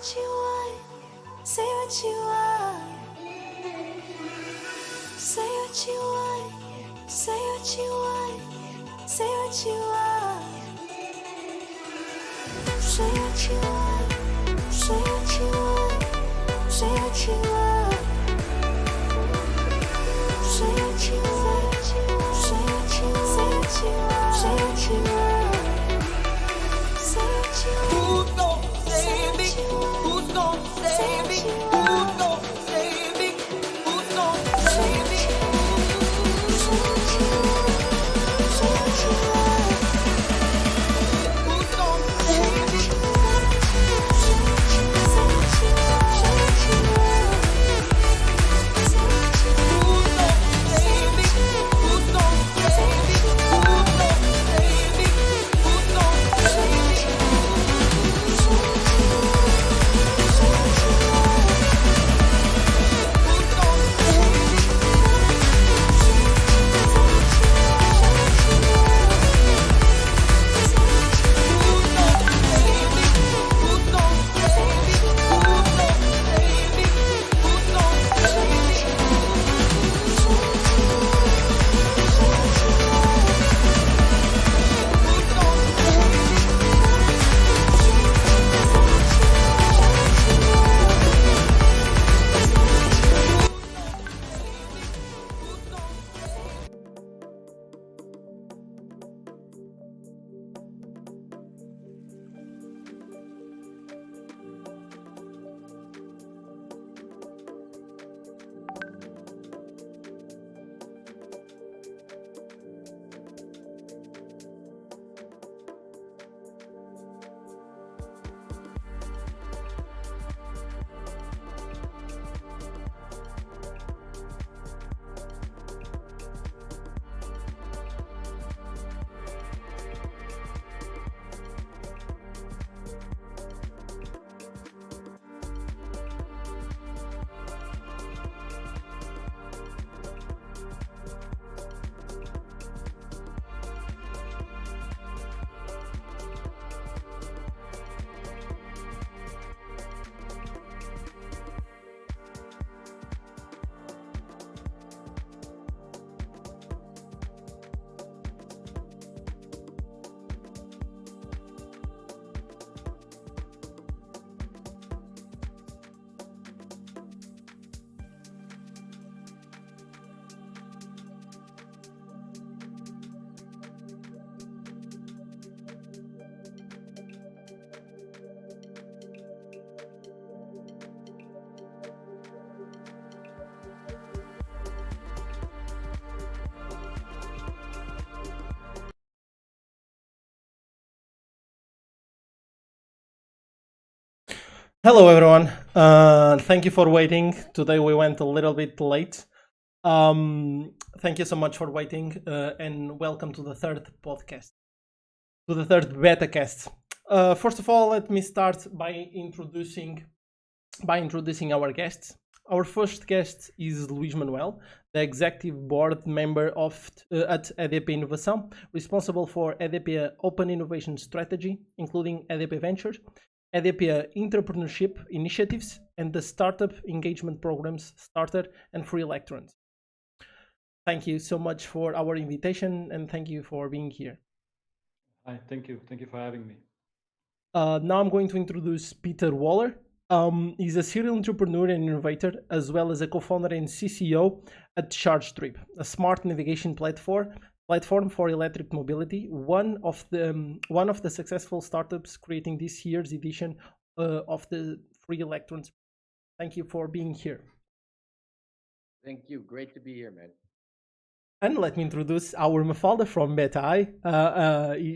what you want, say what you want. Say what you want, say what you want, say what you want. Say what you want, say what you want, say what you want. Say what you want, say what you want, say what you want, say what you want. Say what you want. Who's gonna save me? Who's gonna save me? Who's gonna save me? Who's gonna save me? Say what you want. Say what you want. Who's gonna save me? Say what you want. Say what you want. Say what you want. Who's gonna save me? Who's gonna save me? Who's gonna save me? Who's gonna save me? Hello, everyone. Thank you for waiting. Today we went a little bit late. Thank you so much for waiting, and welcome to the third podcast, to the third BetaCast. First of all, let me start by introducing our guests. Our first guest is Luís Manuel, the executive board member at EDP Inovação, responsible for EDP Open Innovation strategy, including EDP Ventures, EDP Intrapreneurship initiatives, and the startup engagement programs Starter and Free Electrons. Thank you so much for our invitation, and thank you for being here. Hi, thank you. Thank you for having me. Now I'm going to introduce Pieter Waller. He's a serial entrepreneur and innovator, as well as a co-founder and CCO at Chargetrip, a smart navigation platform for electric mobility, one of the successful startups creating this year's edition of the Free Electrons. Thank you for being here. Thank you. Great to be here, man. And let me introduce our Mafalda from BetaI.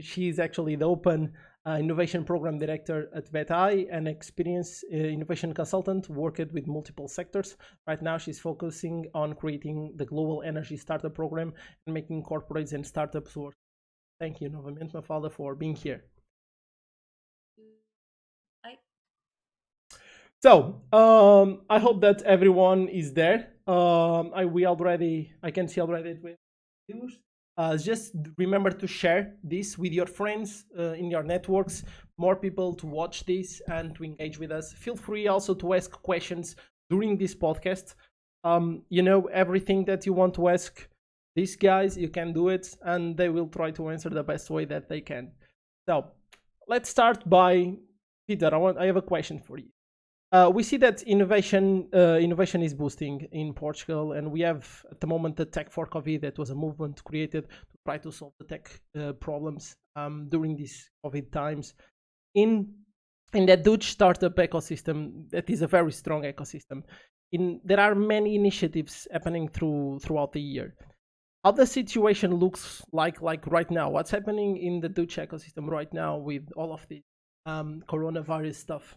She is actually the Open Innovation Program Director at BetaI, an experienced innovation consultant, worked with multiple sectors. Right now, she's focusing on creating the Global Energy Startup Program and making corporates and startups work. Thank you, novamente, Mafalda, for being here. So, I hope that everyone is there. I can see already with viewers. Just remember to share this with your friends in your networks, more people to watch this and to engage with us. Feel free also to ask questions during this podcast. Everything that you want to ask these guys, you can do it, and they will try to answer the best way that they can. So let's start by Peter. I have a question for you. We see that innovation is boosting in Portugal, and we have at the moment the Tech for COVID. That was a movement created to try to solve the tech problems during these COVID times. In that Dutch startup ecosystem, that is a very strong ecosystem. There are many initiatives happening throughout the year. How the situation looks like right now? What's happening in the Dutch ecosystem right now with all of this coronavirus stuff?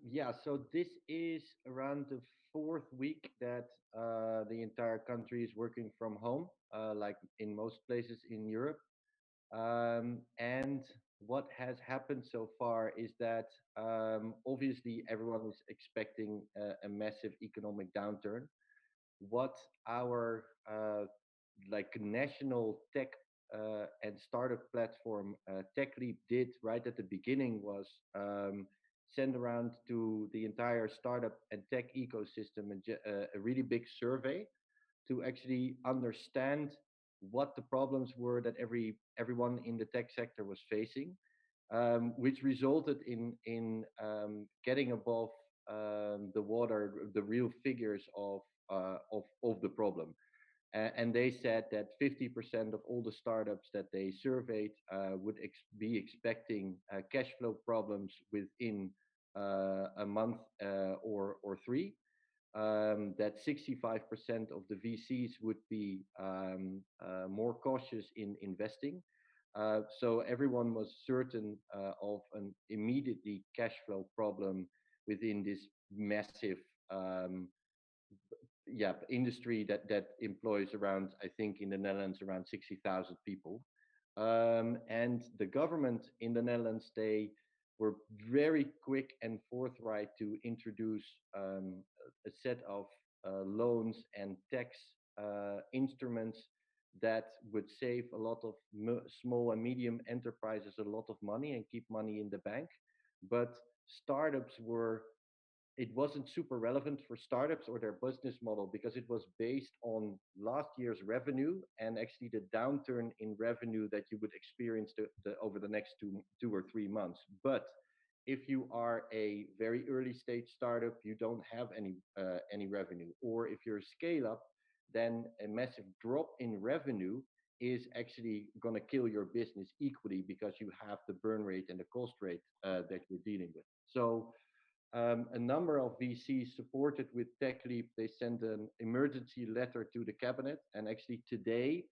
Yeah, so this is around the fourth week that the entire country is working from home, like in most places in Europe. And what has happened so far is that obviously everyone is expecting a massive economic downturn. What our like national tech and startup platform TechLeap did right at the beginning was send around to the entire startup and tech ecosystem a really big survey to actually understand what the problems were that everyone in the tech sector was facing, which resulted in getting above the water the real figures of the problem. And they said that 50% of all the startups that they surveyed would be expecting cash flow problems within a month or three. That 65% of the VCs would be more cautious in investing. So everyone was certain of an immediately cash flow problem within this massive industry that employs around, I think in the Netherlands, around 60,000 people. And the government in the Netherlands, they were very quick and forthright to introduce a set of loans and tax instruments that would save a lot of small and medium enterprises a lot of money and keep money in the bank. But startups were it wasn't super relevant for startups or their business model because it was based on last year's revenue and actually the downturn in revenue that you would experience over the next 2 or 3 months. But if you are a very early stage startup, you don't have any revenue, or if you're a scale up, then a massive drop in revenue is actually going to kill your business equally because you have the burn rate and the cost rate that you're dealing with. So a number of VCs supported with TechLeap. They sent an emergency letter to the cabinet, and actually today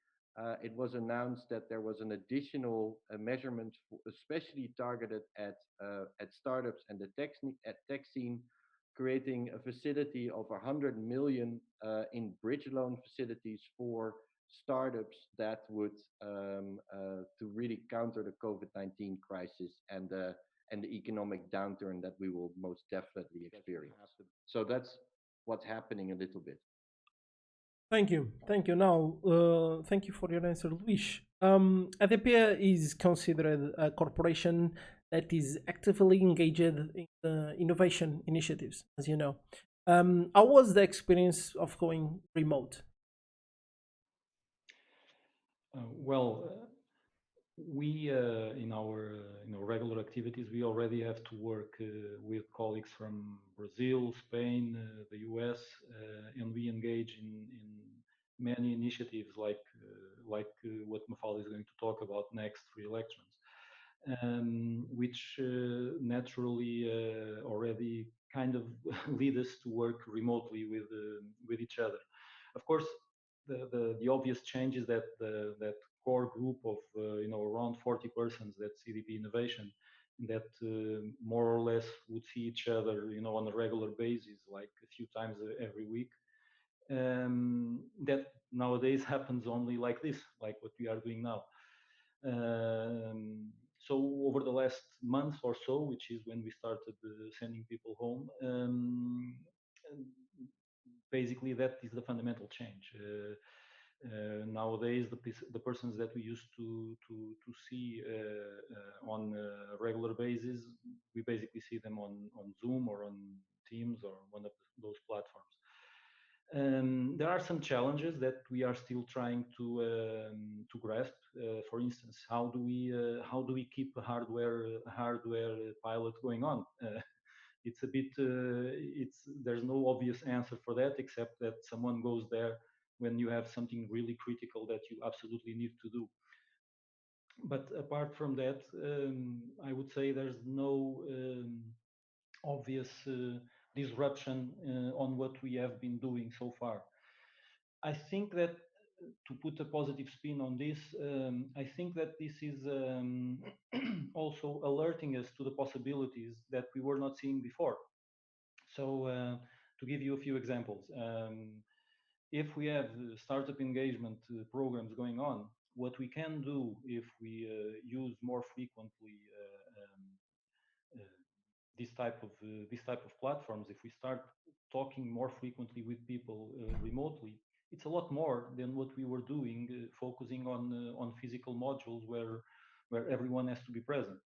it was announced that there was an additional measurement, especially targeted at startups and the tech scene, creating a facility of 100 million in bridge loan facilities for startups that would to really counter the COVID-19 crisis and the economic downturn that we will most definitely experience. So that's what's happening a little bit. Thank you. Thank you. Now, thank you for your answer, Luís. EDP is considered a corporation that is actively engaged in innovation initiatives, as you know. How was the experience of going remote? Well, we in our regular activities we already have to work with colleagues from Brazil, Spain, the US, and we engage in many initiatives like what Mafalda is going to talk about next, Free Electrons, which naturally already kind of lead us to work remotely with each other. Of course, the obvious change is that that core group of around 40 persons, that's EDP Innovation, that more or less would see each other on a regular basis, like a few times every week. That nowadays happens only like this, like what we are doing now. So over the last month or so, which is when we started sending people home, basically that is the fundamental change. Nowadays, the persons that we used to see on a regular basis, we basically see them on Zoom or on Teams or one of those platforms. There are some challenges that we are still trying to grasp. For instance, how do we keep a hardware pilot going on? It's a bit there's no obvious answer for that except that someone goes there when you have something really critical that you absolutely need to do. But apart from that, I would say there's no obvious disruption on what we have been doing so far. I think that to put a positive spin on this, I think that this is also alerting us to the possibilities that we were not seeing before. So, to give you a few examples, if we have startup engagement programs going on, what we can do if we use more frequently this type of platforms, if we start talking more frequently with people remotely, it's a lot more than what we were doing, focusing on physical modules where everyone has to be present.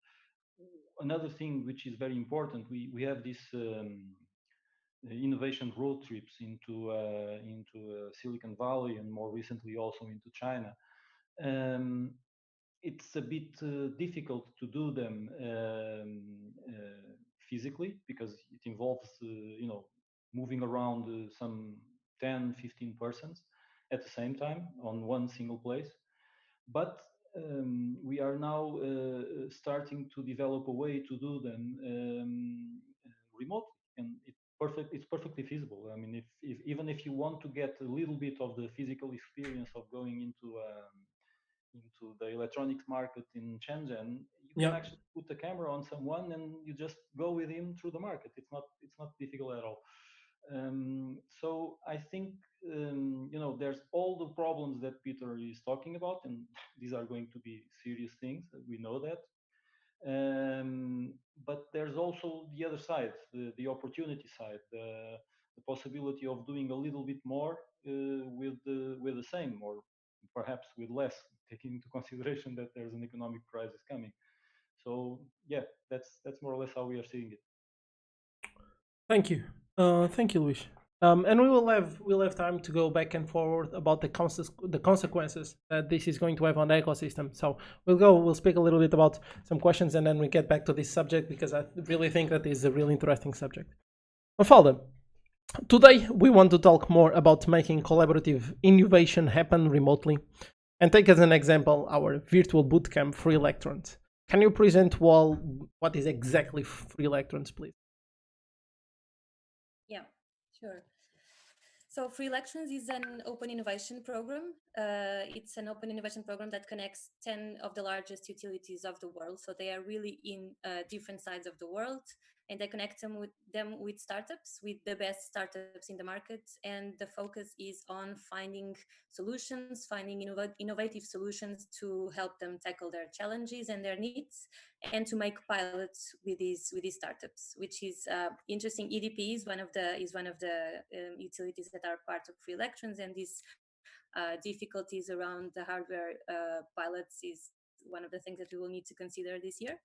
Another thing which is very important, we have this innovation road trips into Silicon Valley and more recently also into China. It's a bit difficult to do them physically because it involves moving around some 10, 15 persons at the same time on one single place. But we are now starting to develop a way to do them remotely, and it's perfectly feasible. I mean, if even if you want to get a little bit of the physical experience of going into the electronics market in Shenzhen, you can Yeah. actually put a camera on someone and you just go with him through the market. It's not difficult at all. So I think there's all the problems that Peter is talking about, and these are going to be serious things. We know that. But there's also the other side, the opportunity side, the possibility of doing a little bit more with the same, or perhaps with less, taking into consideration that there's an economic crisis coming. So yeah, that's more or less how we are seeing it. Thank you. Thank you, Luís. And we'll have time to go back and forward about the consequences that this is going to have on the ecosystem. So we'll speak a little bit about some questions and then we get back to this subject because I really think that this is a really interesting subject. Mafalda, today we want to talk more about making collaborative innovation happen remotely. And take as an example our virtual bootcamp Free Electrons. Can you present what is exactly Free Electrons, please? Yeah, sure. So Free Electrons is an open innovation program. It's an open innovation program that connects 10 of the largest utilities of the world. So they are really in different sides of the world, and they connect them with startups, with the best startups in the market. And the focus is on finding solutions, finding innovative solutions to help them tackle their challenges and their needs, and to make pilots with these startups, which is interesting. EDP is one of the utilities that are part of Free Electrons, and these difficulties around the hardware pilots is one of the things that we will need to consider this year.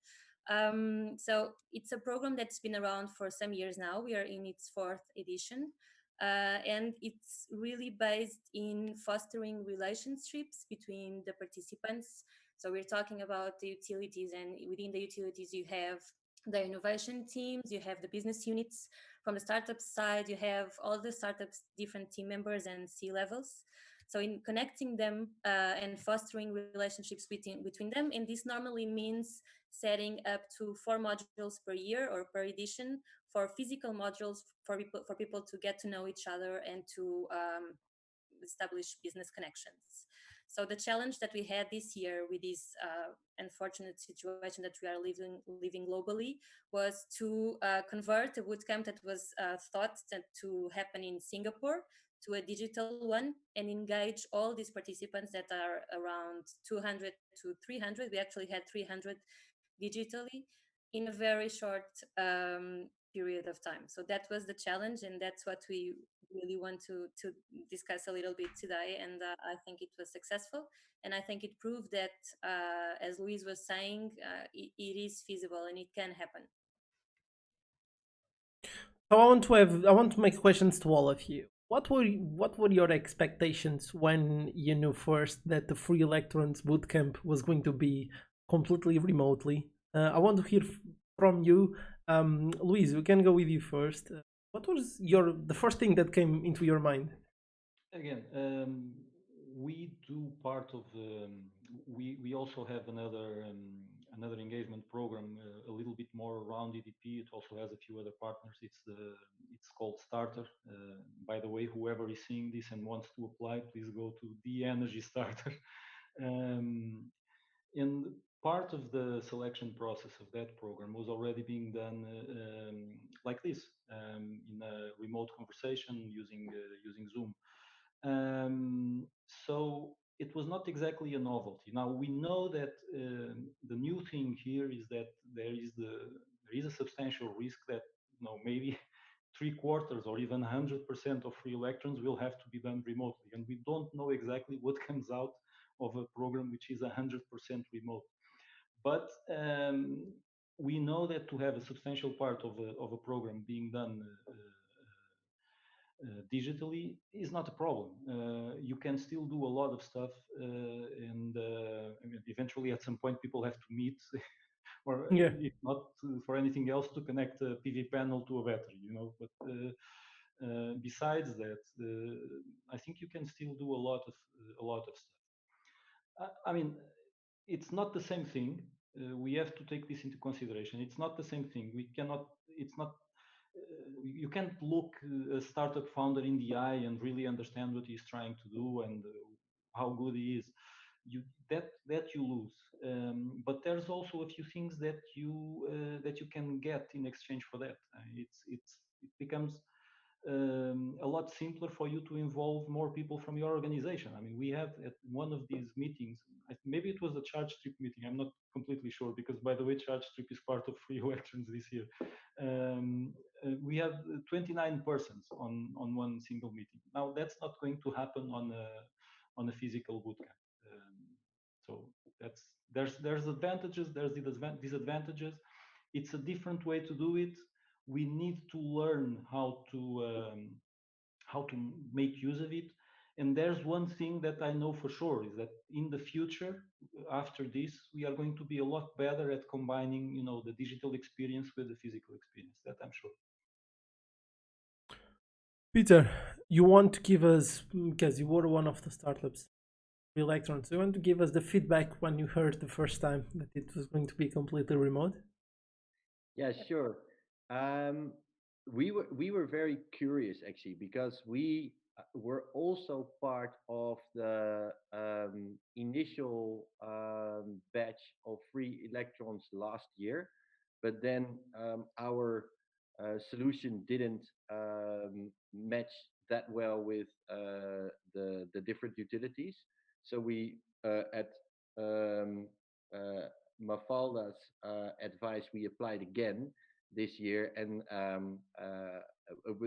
So it's a program that's been around for some years now. We are in its 4th edition. And it's really based in fostering relationships between the participants. So we're talking about the utilities, and within the utilities you have the innovation teams, you have the business units. From the startup side, you have all the startups, different team members and C-levels. So in connecting them and fostering relationships between them, and this normally means setting up to 4 modules per year or per edition, for physical modules for people to get to know each other and to establish business connections. So the challenge that we had this year with this unfortunate situation that we are living globally was to convert a bootcamp that was thought to happen in Singapore to a digital one, and engage all these participants that are around 200 to 300. We actually had 300 digitally in a very short period of time. So that was the challenge, and that's what we really want to discuss a little bit today, and I think it was successful, and I think it proved that, as Luís was saying, it is feasible and it can happen. So I want to make questions to all of you. What were your expectations when you knew first that the Free Electrons bootcamp was going to be completely remotely? I want to hear from you, Luís. We can go with you first. What was the first thing that came into your mind? Again, we do part of we also have another engagement program a little bit more around EDP. It also has a few other partners. It's called Starter. By the way, whoever is seeing this and wants to apply, please go to the Energy Starter. And part of the selection process of that program was already being done like this, in a remote conversation using Zoom. So it was not exactly a novelty. Now we know that the new thing here is that there is a substantial risk that maybe 3/4 or even 100% of free electrons will have to be done remotely, and we don't know exactly what comes out of a program which is 100% remote. But we know that to have a substantial part of a program being done digitally is not a problem. You can still do a lot of stuff, and I mean, eventually at some point people have to meet, or Yeah. if not for anything else, to connect a PV panel to a battery, But besides that, I think you can still do a lot of stuff. I mean, it's not the same thing. We have to take this into consideration. It's not the same thing. We cannot. It's not. You can't look a startup founder in the eye and really understand what he's trying to do and how good he is. That you lose. But there's also a few things that you can get in exchange for that. It becomes a lot simpler for you to involve more people from your organization. I mean, we have at one of these meetings, maybe it was a Chargetrip meeting, I'm not completely sure, because by the way, Chargetrip is part of Free Electrons this year. We have 29 persons on one single meeting. Now, that's not going to happen on a physical bootcamp. So there's advantages, there's disadvantages. It's a different way to do it. We need to learn how to make use of it. And there's one thing that I know for sure is that in the future, after this, we are going to be a lot better at combining, the digital experience with the physical experience. That I'm sure. Pieter, you want to give us, because you were one of the startups, Electrons, you want to give us the feedback when you heard the first time that it was going to be completely remote? Yeah, sure. We were very curious actually, because we were also part of the initial batch of free electrons last year, but then our solution didn't match that well with the different utilities. So we at um, Mafalda's advice, we applied again this year, and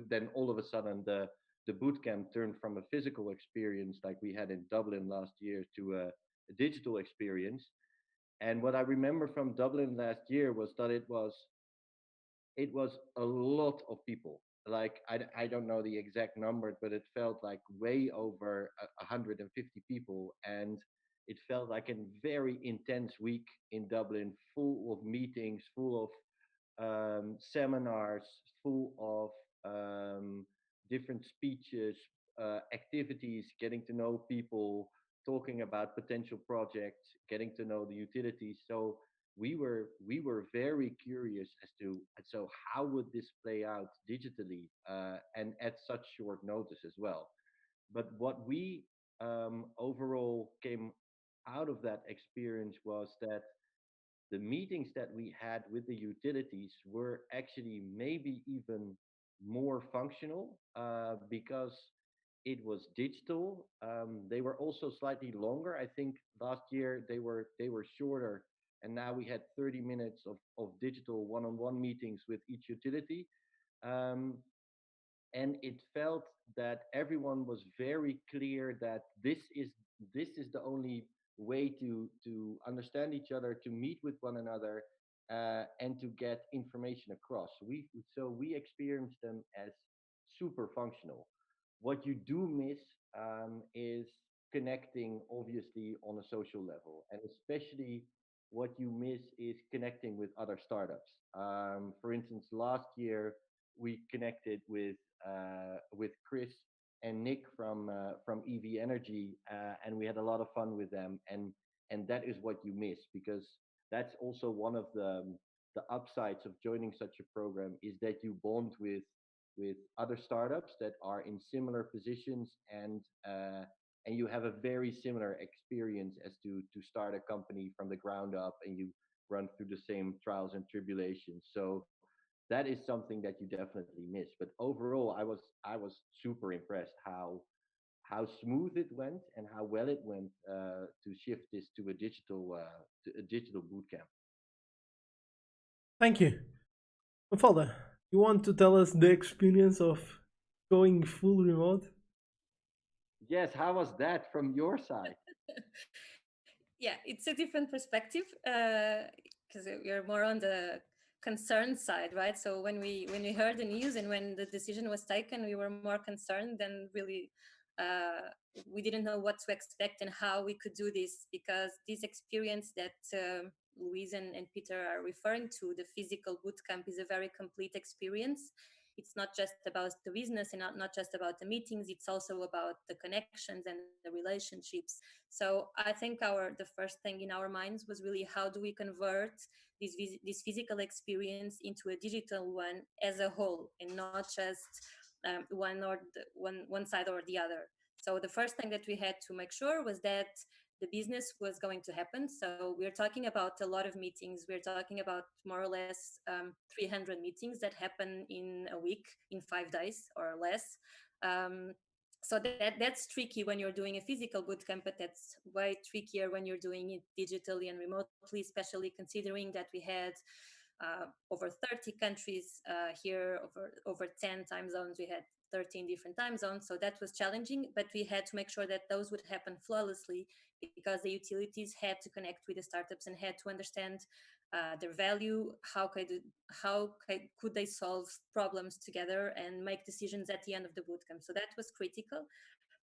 then all of a sudden the bootcamp turned from a physical experience like we had in Dublin last year to a digital experience. And what I remember from Dublin last year was that it was a lot of people. Like I don't know the exact number, but it felt like way over 150 people, and it felt like a very intense week in Dublin, full of meetings, full of seminars, full of different speeches, activities, getting to know people, talking about potential projects, getting to know the utilities. So we were very curious as to, so how would this play out digitally, and at such short notice as well. But what we overall came out of that experience was that the meetings that we had with the utilities were actually maybe even more functional, because it was digital. They were also slightly longer. I think last year they were shorter, and now we had 30 minutes of digital one-on-one meetings with each utility. Um, and it felt that everyone was very clear that this is the only way to understand each other, to meet with one another, and to get information across. We experienced them as super functional. What you do miss is connecting, obviously, on a social level, and especially what you miss is connecting with other startups. For instance, last year we connected with Chris and Nick from EV Energy, and we had a lot of fun with them. And that is what you miss, because that's also one of the upsides of joining such a program, is that you bond with other startups that are in similar positions, and you have a very similar experience as to start a company from the ground up, and you run through the same trials and tribulations. So that is something that you definitely miss. But overall, I was super impressed how smooth it went and how well it went to shift this to a digital bootcamp. Thank you. Mafalda, you want to tell us the experience of going full remote? Yes, how was that from your side? Yeah, it's a different perspective because we're more on the concerned side, right? So when we heard the news and when the decision was taken, we were more concerned than really. We didn't know what to expect and how we could do this, because this experience that Luís and Pieter are referring to, the physical bootcamp, is a very complete experience. It's not just about the business and not just about the meetings, it's also about the connections and the relationships. So I think the first thing in our minds was really, how do we convert this physical experience into a digital one as a whole, and not just one side or the other. So the first thing that we had to make sure was that the business was going to happen. So we're talking about a lot of meetings. We're talking about more or less 300 meetings that happen in a week, in 5 days or less. So that's tricky when you're doing a physical bootcamp, but that's way trickier when you're doing it digitally and remotely, especially considering that we had over 30 countries here, over 10 time zones. We had 13 different time zones, so that was challenging, but we had to make sure that those would happen flawlessly, because the utilities had to connect with the startups and had to understand their value, could they solve problems together and make decisions at the end of the bootcamp. So that was critical.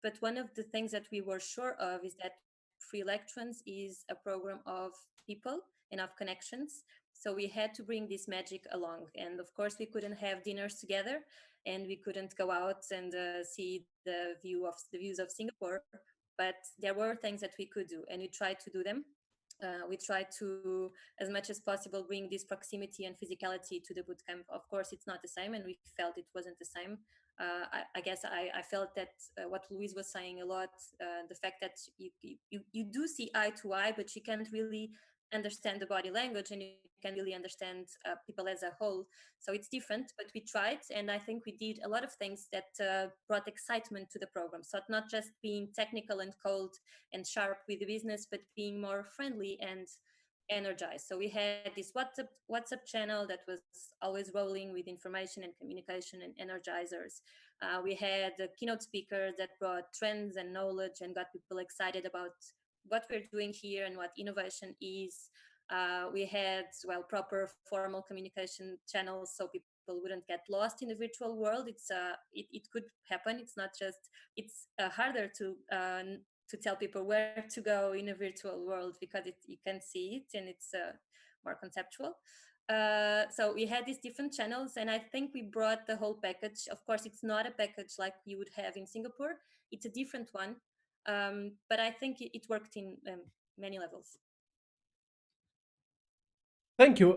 But one of the things that we were sure of is that Free Electrons is a program of people and of connections. So we had to bring this magic along. And of course, we couldn't have dinners together, and we couldn't go out and see the views of Singapore. But there were things that we could do, and we tried to do them. We tried to, as much as possible, bring this proximity and physicality to the bootcamp. Of course, it's not the same, and we felt it wasn't the same. I guess I felt that what Luís was saying a lot, the fact that you do see eye to eye, but you can't really understand the body language, and you can really understand people as a whole. So it's different, but we tried, and I think we did a lot of things that brought excitement to the program. So not just being technical and cold and sharp with the business, but being more friendly and energized. So we had this WhatsApp channel that was always rolling with information and communication and energizers. We had a keynote speaker that brought trends and knowledge and got people excited about what we're doing here and what innovation is. We had proper formal communication channels, so people wouldn't get lost in the virtual world. It could happen. It's not just, it's harder to tell people where to go in a virtual world, because you can see it and it's more conceptual. So we had these different channels, and I think we brought the whole package. Of course, it's not a package like you would have in Singapore. It's a different one, but I think it worked in many levels. Thank you.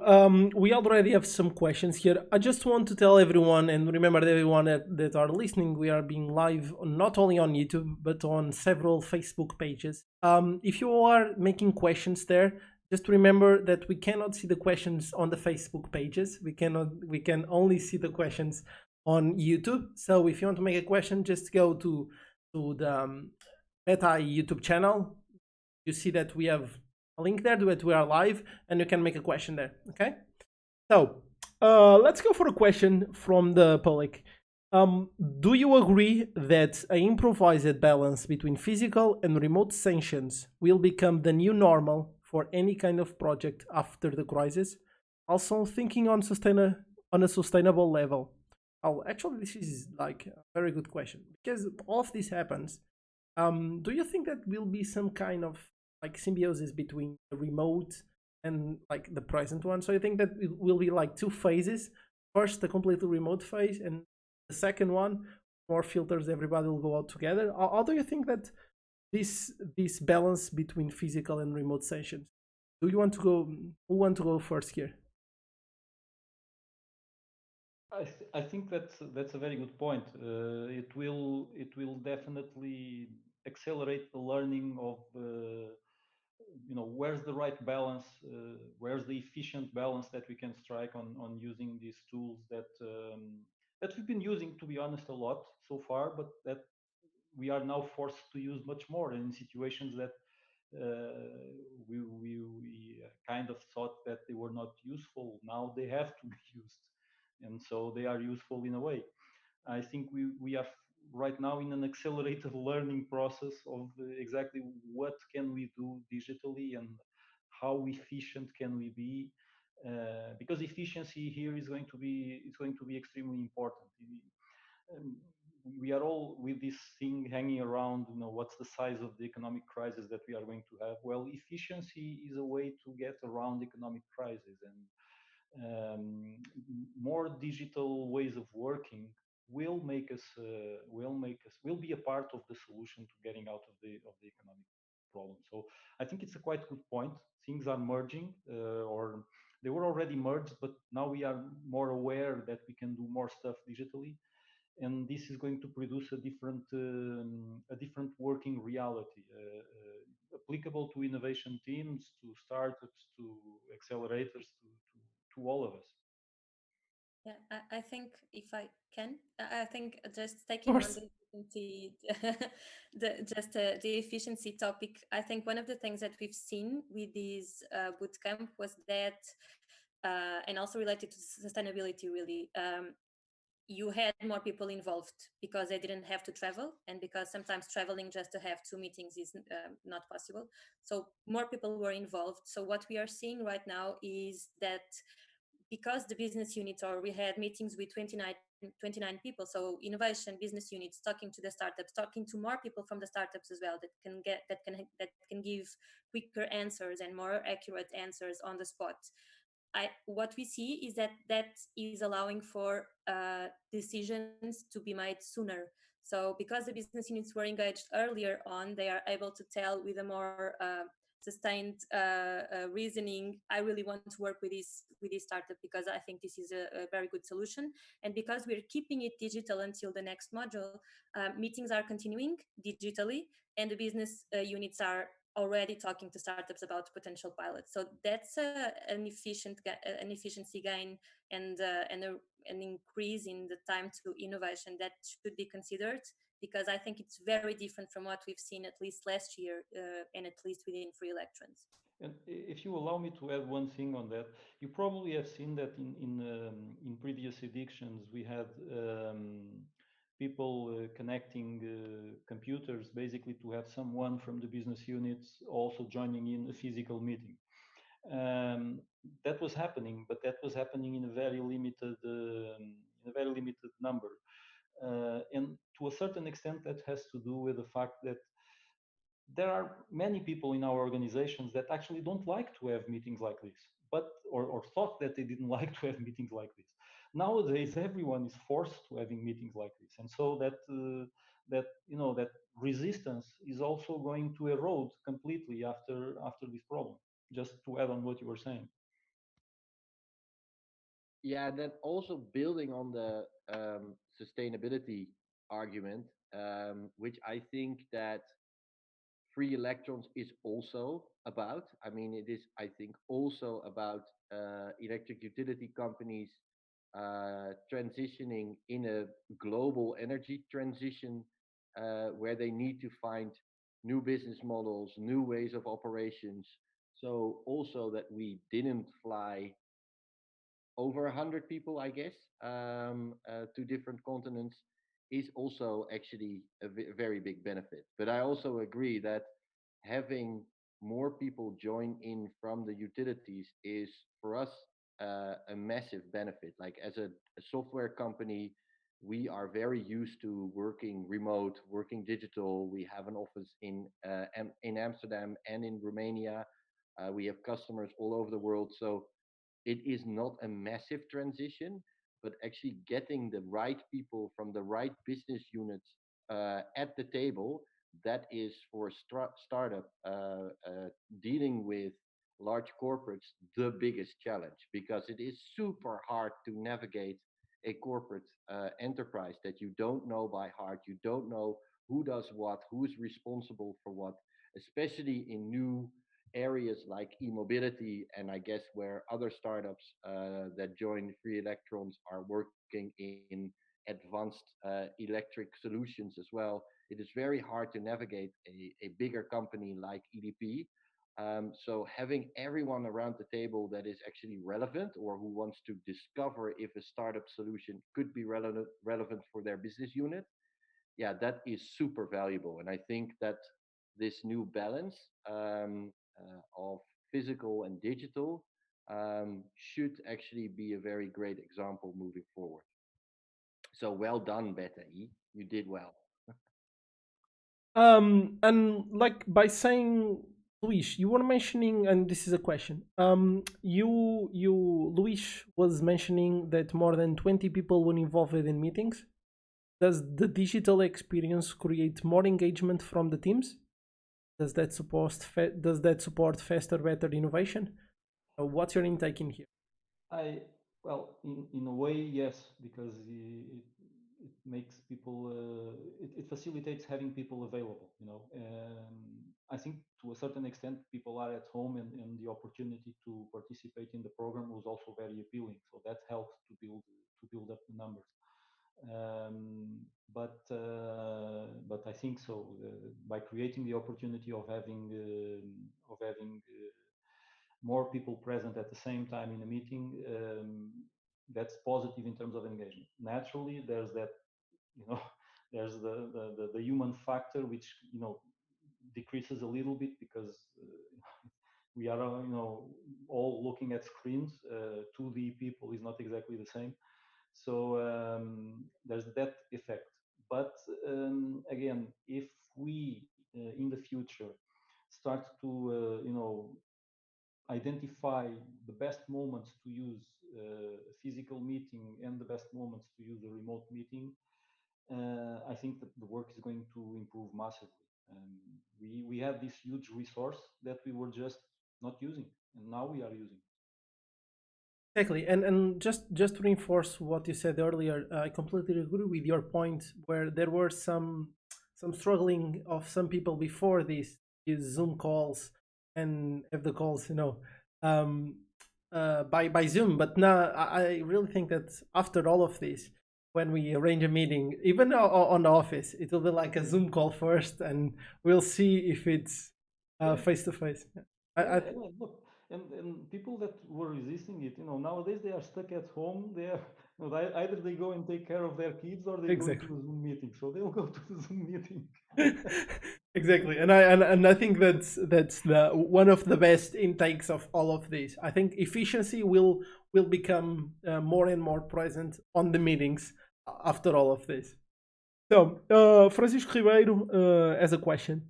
We already have some questions here. I just want to tell everyone, and remember everyone that are listening, we are being live not only on YouTube, but on several Facebook pages. If you are making questions there, just remember that we cannot see the questions on the Facebook pages. We can only see the questions on YouTube. So if you want to make a question, just go to the Beta YouTube channel. You see that we have a link there that we are live, and you can make a question there. Okay, so let's go for a question from the public. Do you agree that an improvised balance between physical and remote sessions will become the new normal for any kind of project after the crisis? Also, thinking on on a sustainable level. Oh, actually, this is like a very good question because all of this happens. Do you think that will be some kind of like symbiosis between the remote and like the present one? So I think that it will be like two phases. First, the completely remote phase, and the second one, more filters, everybody will go out together. How do you think that this balance between physical and remote sessions? Do you want to go? Who want to go first here? I think that's a very good point. It will definitely accelerate the learning of where's the right balance, where's the efficient balance that we can strike on using these tools that we've been using, to be honest, a lot so far, but that we are now forced to use much more in situations that we kind of thought that they were not useful. Now they have to be used, and so they are useful in a way. I think we are right now in an accelerated learning process of exactly what can we do digitally and how efficient can we be, because efficiency here is going to be extremely important. Um, we are all with this thing hanging around, what's the size of the economic crisis that we are going to have? Well, efficiency is a way to get around economic crisis, and more digital ways of working will be a part of the solution to getting out of the economic problem. So I think it's a quite good point. Things are merging, or they were already merged, but now we are more aware that we can do more stuff digitally, and this is going to produce a different working reality, applicable to innovation teams, to startups, to accelerators, to all of us. Yeah, I think if I can, I think just Of taking on course. the efficiency, the efficiency topic. I think one of the things that we've seen with this bootcamp was that, and also related to sustainability, really. You had more people involved because they didn't have to travel, and because sometimes traveling just to have two meetings is not possible. So more people were involved. So what we are seeing right now is that because the business units, or we had meetings with 29 people, so innovation business units talking to the startups, talking to more people from the startups as well, that can give quicker answers and more accurate answers on the spot. What we see is that is allowing for decisions to be made sooner. So because the business units were engaged earlier on, they are able to tell with a more sustained reasoning, I really want to work with this startup because I think this is a very good solution. And because we're keeping it digital until the next module, meetings are continuing digitally, and the business units are already talking to startups about potential pilots. So that's an efficiency gain, and an increase in the time to innovation that should be considered, because I think it's very different from what we've seen at least last year, and at least within free electrons. And if you allow me to add one thing on that, you probably have seen that in previous editions we had people connecting computers, basically to have someone from the business units also joining in a physical meeting. Um, that was happening, but that was happening in a very limited number, and to a certain extent that has to do with the fact that there are many people in our organizations that actually don't like to have meetings like this, but or thought that they didn't like to have meetings like this. Nowadays everyone is forced to having meetings like this, and so that resistance is also going to erode completely after this problem. Just to add on what you were saying. Yeah, then also building on the sustainability argument, which I think that free electrons is also about. I mean, it is, I think, also about electric utility companies transitioning in a global energy transition, where they need to find new business models, new ways of operations. So also that we didn't fly over 100 people, I guess, to different continents, is also actually a very big benefit. But I also agree that having more people join in from the utilities is for us a massive benefit. Like as a software company, we are very used to working remote, working digital. We have an office in Amsterdam and in Romania. We have customers all over the world, so it is not a massive transition, but actually getting the right people from the right business units at the table, that is for a startup dealing with large corporates the biggest challenge, because it is super hard to navigate a corporate enterprise that you don't know by heart. You don't know who does what, who is responsible for what, especially in new areas like e-mobility, and I guess where other startups that join Free Electrons are working in advanced electric solutions as well. It is very hard to navigate a bigger company like EDP. So having everyone around the table that is actually relevant or who wants to discover if a startup solution could be relevant for their business unit, yeah, that is super valuable. And I think that this new balance of physical and digital should actually be a very great example moving forward. So well done, Beta E. You did well. And like by saying, Luís, you were mentioning, and this is a question. Luís was mentioning that more than 20 people were involved in meetings. Does the digital experience create more engagement from the teams? Does that support faster, better innovation? What's your intake in here? Well, in a way, yes, because it makes people, it facilitates having people available, you know. I think to a certain extent, people are at home, and the opportunity to participate in the program was also very appealing. So that helps to build up the numbers. But I think so by creating the opportunity of having more people present at the same time in a meeting, that's positive in terms of engagement. Naturally, there's that, you know, there's the human factor, which, you know, decreases a little bit because we are, you know, all looking at screens. 2D people is not exactly the same. So there's that effect. But again, if we in the future start to, you know, identify the best moments to use a physical meeting and the best moments to use a remote meeting, I think that the work is going to improve massively. We have this huge resource that we were just not using, and now we are using. Exactly, and just to reinforce what you said earlier, I completely agree with your point where there were some struggling of some people before this use Zoom calls and have the calls, you know, by Zoom. But now I really think that after all of this, when we arrange a meeting, even on the office, it will be like a Zoom call first, and we'll see if it's face to face. Look, and people that were resisting it, you know, nowadays they are stuck at home. They are, you know, either they go and take care of their kids or they go Exactly. to the Zoom meeting. So they'll go to the Zoom meeting. Exactly, and I think that's the one of the best intakes of all of this. I think efficiency will become more and more present on the meetings after all of this. So Francisco Ribeiro has a question.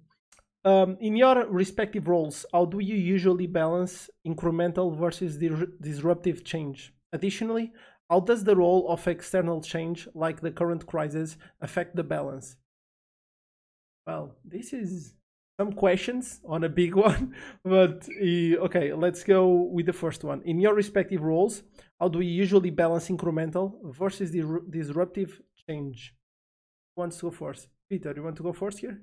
In your respective roles, how do you usually balance incremental versus disruptive change? Additionally, how does the role of external change, like the current crisis, affect the balance? Well, this is some questions on a big one, but okay, let's go with the first one. In your respective roles, how do you usually balance incremental versus disruptive change? Who wants to go first? Pieter, you want to go first here?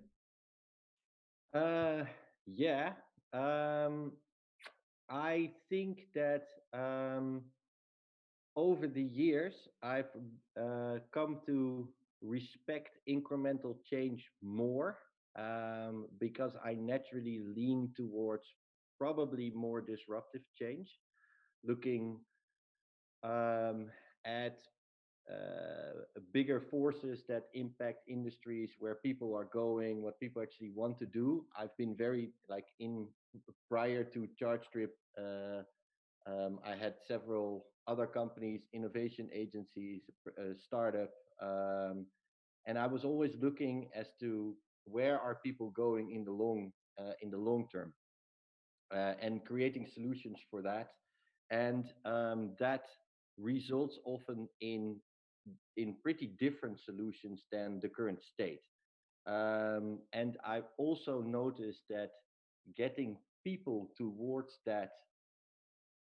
Yeah. I think that over the years, I've come to respect incremental change more because I naturally lean towards probably more disruptive change, looking at bigger forces that impact industries, where people are going, what people actually want to do. I've been very like in prior to Chargetrip. I had several other companies, innovation agencies, startup, and I was always looking as to where are people going in the long term, and creating solutions for that, and that results often in pretty different solutions than the current state. And I've also noticed that getting people towards that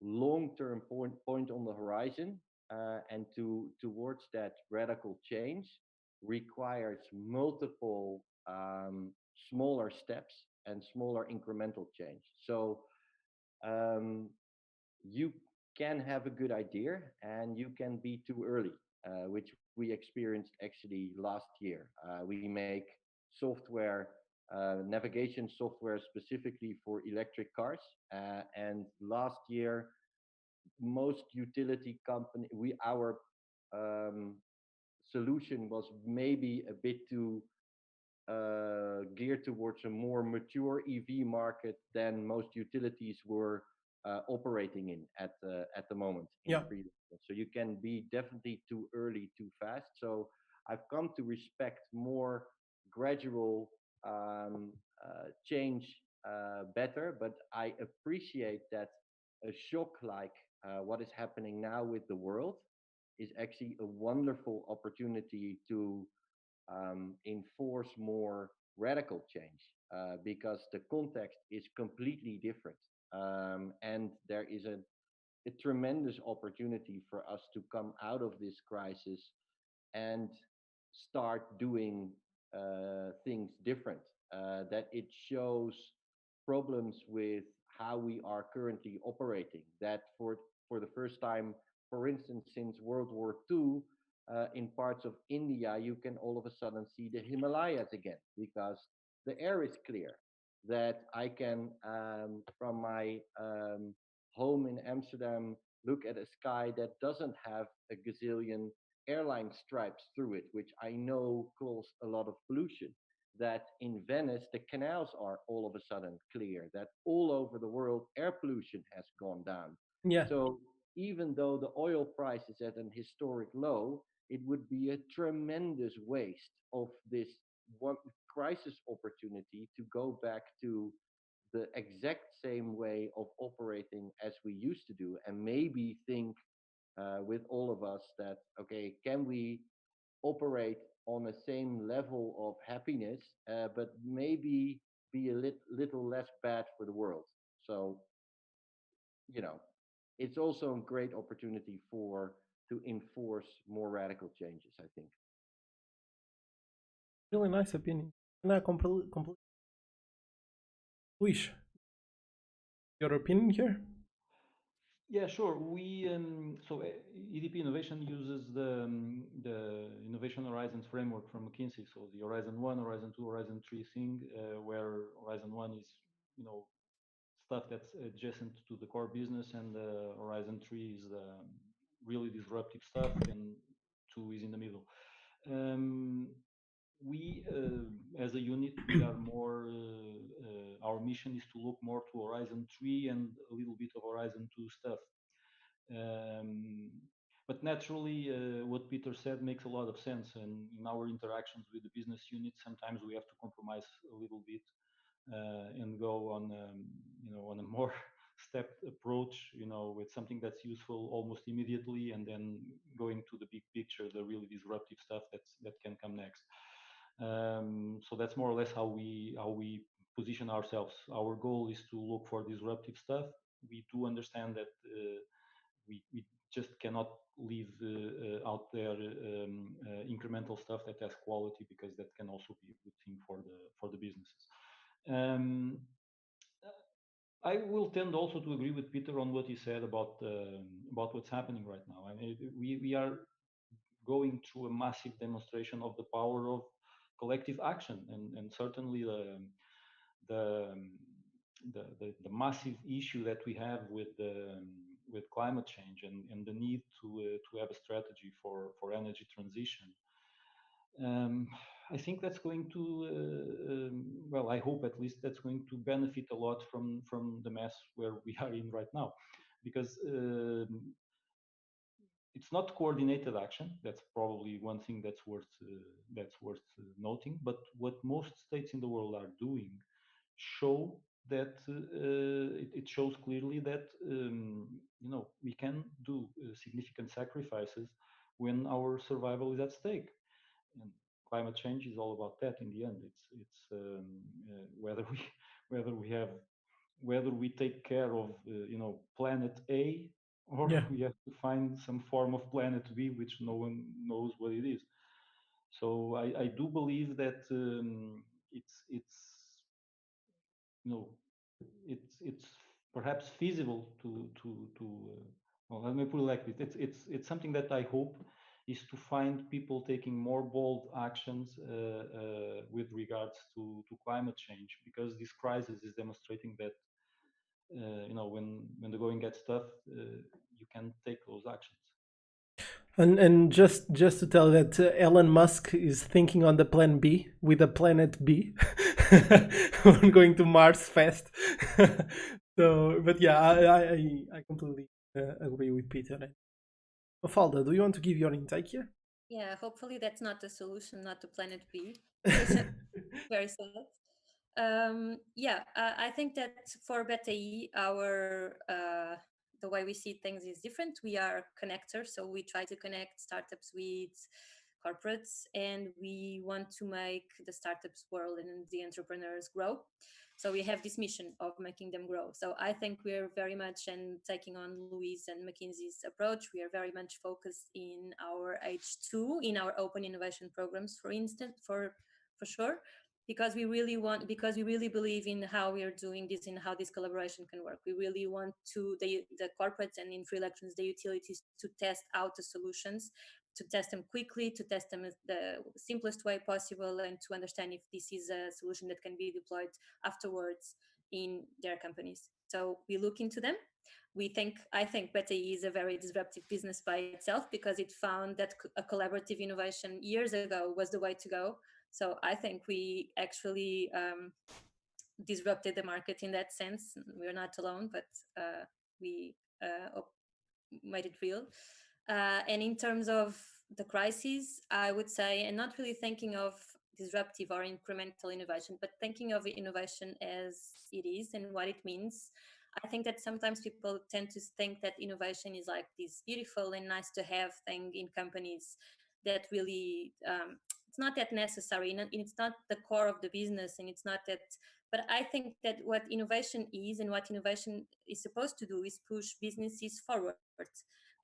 long-term point on the horizon, and towards that radical change, requires multiple smaller steps and smaller incremental change. So um, you can have a good idea and you can be too early, which we experienced actually last year. We make software, navigation software specifically for electric cars, and last year most utility company, our um, solution was maybe a bit too geared towards a more mature EV market than most utilities were operating in at the moment in Yeah. free. So you can be definitely too early, too fast. So I've come to respect more gradual change better, but I appreciate that a shock like what is happening now with the world is actually a wonderful opportunity to enforce more radical change, because the context is completely different. And there is a tremendous opportunity for us to come out of this crisis and start doing things different. That it shows problems with how we are currently operating. That for the first time, for instance, since World War II, in parts of India, you can all of a sudden see the Himalayas again because the air is clear. That I can, from my home in Amsterdam, look at a sky that doesn't have a gazillion airline stripes through it, which I know cause a lot of pollution. That in Venice, the canals are all of a sudden clear, that all over the world, air pollution has gone down. Yeah. So even though the oil price is at an historic low, it would be a tremendous waste of this one crisis opportunity to go back to the exact same way of operating as we used to do, and maybe think with all of us that, okay, can we operate on the same level of happiness, but maybe be a little less bad for the world. So, you know, it's also a great opportunity to enforce more radical changes, I think. Really nice opinion. And I completely. Luís, your opinion here? Yeah, sure. We so EDP Innovation uses the Innovation Horizons framework from McKinsey. So the Horizon 1, Horizon 2, Horizon 3 thing, where Horizon 1 is, you know, stuff that's adjacent to the core business, and Horizon 3 is really disruptive stuff, and 2 is in the middle. Um, we, as a unit, we are more. Our mission is to look more to Horizon 3 and a little bit of Horizon 2 stuff. Um, but naturally, what Pieter said makes a lot of sense. And in our interactions with the business unit, sometimes we have to compromise a little bit and go on, on a more stepped approach, with something that's useful almost immediately, and then going to the big picture, the really disruptive stuff that can come next. So that's more or less how we position ourselves. Our goal is to look for disruptive stuff. We do understand that we just cannot leave out there incremental stuff that has quality, because that can also be a good thing for the businesses. I will tend also to agree with Pieter on what he said about what's happening right now. I mean, we are going through a massive demonstration of the power of collective action, and certainly the massive issue that we have with climate change and the need to have a strategy for energy transition. I think that's going to, well, I hope at least that's going to benefit a lot from the mess where we are in right now, because it's not coordinated action. That's probably one thing that's worth noting. But what most states in the world are doing show that it shows clearly that we can do significant sacrifices when our survival is at stake. And climate change is all about that. In the end, it's whether we take care of planet A, or Yeah. we have to find some form of planet B, which no one knows what it is. So I do believe that it's it's perhaps feasible well, let me put it like this. It's something that I hope is to find people taking more bold actions with regards to climate change, because this crisis is demonstrating that when the going gets tough, you can take those actions. And just to tell that Elon Musk is thinking on the plan B with a planet B on going to Mars fast. So, but yeah, I completely agree with Peter. Mafalda, do you want to give your intake here? Yeah, hopefully that's not the solution, not the planet B. Very sad. I think that for BetaE, our the way we see things is different. We are connectors, so we try to connect startups with corporates, and we want to make the startups world and the entrepreneurs grow. So we have this mission of making them grow. So I think we're very much, and taking on Luís and McKinsey's approach, we are very much focused in our H2, in our open innovation programs, for instance, for sure, because we really believe in how we are doing this and how this collaboration can work. We really want to the corporates and in free electrons, the utilities, to test out the solutions, to test them quickly, to test them the simplest way possible, and to understand if this is a solution that can be deployed afterwards in their companies. So we look into them. I think BetaE is a very disruptive business by itself, because it found that a collaborative innovation years ago was the way to go. So I think we actually disrupted the market in that sense. We're not alone, but we made it real. And in terms of the crises, I would say, and not really thinking of disruptive or incremental innovation, but thinking of innovation as it is and what it means. I think that sometimes people tend to think that innovation is like this beautiful and nice to have thing in companies that really it's not that necessary, and it's not the core of the business, and it's not that. But I think that what innovation is and what innovation is supposed to do is push businesses forward.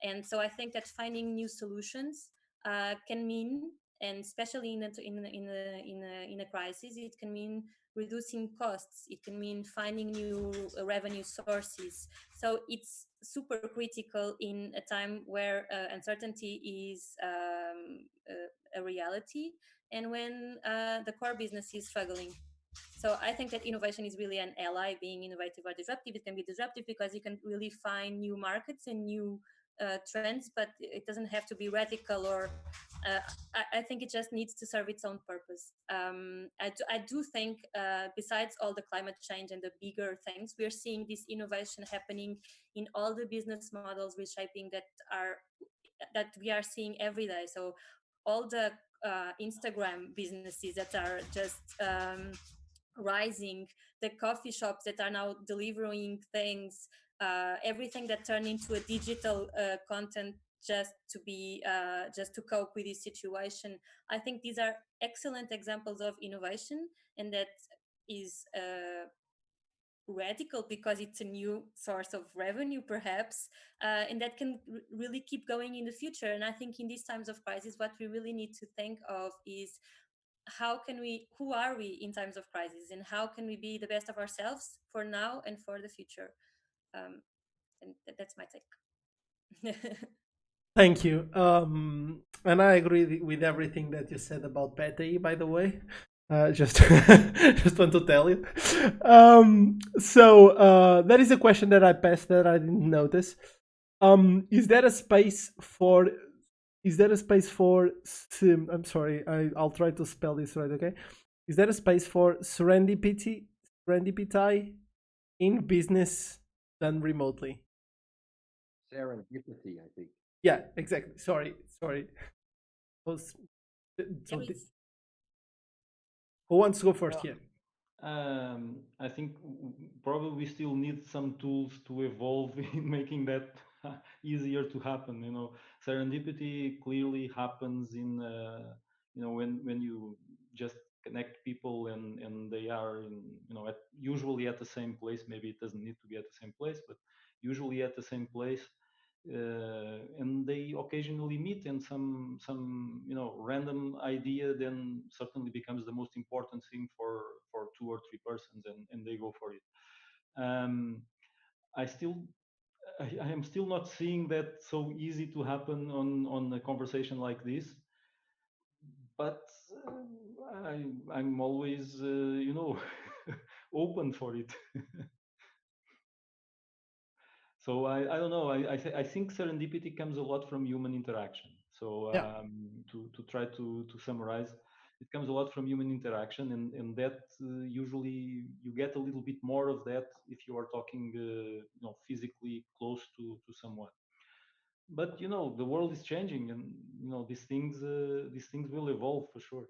And so I think that finding new solutions can mean, and especially in a crisis, it can mean reducing costs. It can mean finding new revenue sources. So it's super critical in a time where uncertainty is a reality, and when the core business is struggling. So I think that innovation is really an ally. Being innovative or disruptive, it can be disruptive because you can really find new markets and new trends, but it doesn't have to be radical, or I think it just needs to serve its own purpose. I do think besides all the climate change and the bigger things, we're seeing this innovation happening in all the business models reshaping that we are seeing every day. So all the Instagram businesses that are just rising, the coffee shops that are now delivering things, everything that turned into a digital content just to cope with this situation. I think these are excellent examples of innovation, and that is radical because it's a new source of revenue, perhaps, and that can really keep going in the future. And I think in these times of crisis, what we really need to think of is who are we in times of crisis, and how can we be the best of ourselves for now and for the future. And that's my take. Thank you. And I agree with everything that you said about BetaE, by the way. Just just want to tell you. So that is a question that I passed that I didn't notice. Is there a space for? Is there a space for? I'm sorry. I'll try to spell this right. Okay. Is there a space for serendipity in business done remotely? Serendipity, I think. Yeah, exactly. Sorry. Was- So, There is. who wants to go first Yeah. here? I think probably we still need some tools to evolve in making that easier to happen. Serendipity clearly happens in when you just connect people and they are usually at the same place. Maybe it doesn't need to be at the same place, but usually at the same place. And they occasionally meet, and some random idea then certainly becomes the most important thing for two or three persons, and they go for it. um, I still I am still not seeing that so easy to happen on a conversation like this, but I'm always open for it. So I don't know. I think serendipity comes a lot from human interaction. So Yeah. to try to summarize, it comes a lot from human interaction, and that usually you get a little bit more of that if you are talking physically close to someone. But the world is changing, and these things will evolve for sure.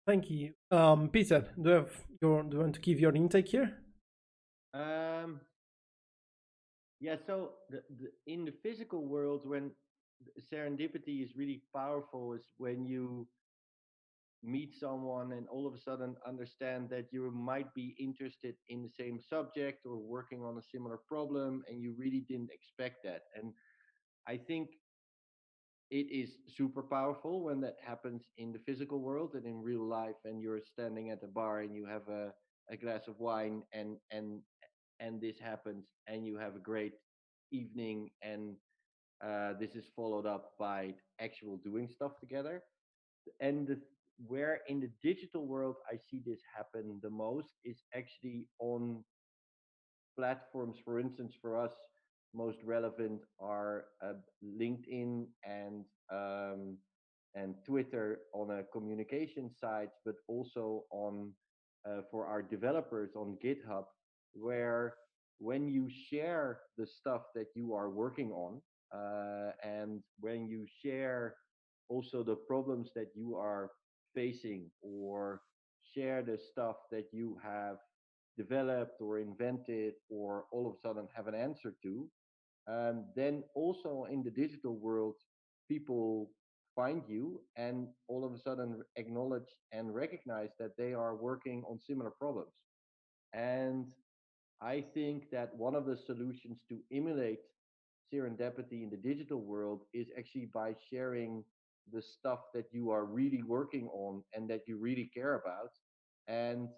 Thank you. Peter, do you want to give your intake here? Um, yeah, so in the physical world, when serendipity is really powerful, is when you meet someone and all of a sudden understand that you might be interested in the same subject or working on a similar problem, and you really didn't expect that. And I think it is super powerful when that happens in the physical world and in real life, and you're standing at a bar and you have a glass of wine, and this happens, and you have a great evening, and this is followed up by actual doing stuff together. And where in the digital world I see this happen the most is actually on platforms. For instance, for us, most relevant are LinkedIn and Twitter on a communication side, but also on for our developers on GitHub, where when you share the stuff that you are working on, and when you share also the problems that you are facing, or share the stuff that you have developed or invented or all of a sudden have an answer to, then also in the digital world, people find you and all of a sudden acknowledge and recognize that they are working on similar problems. And I think that one of the solutions to emulate serendipity in the digital world is actually by sharing the stuff that you are really working on and that you really care about. And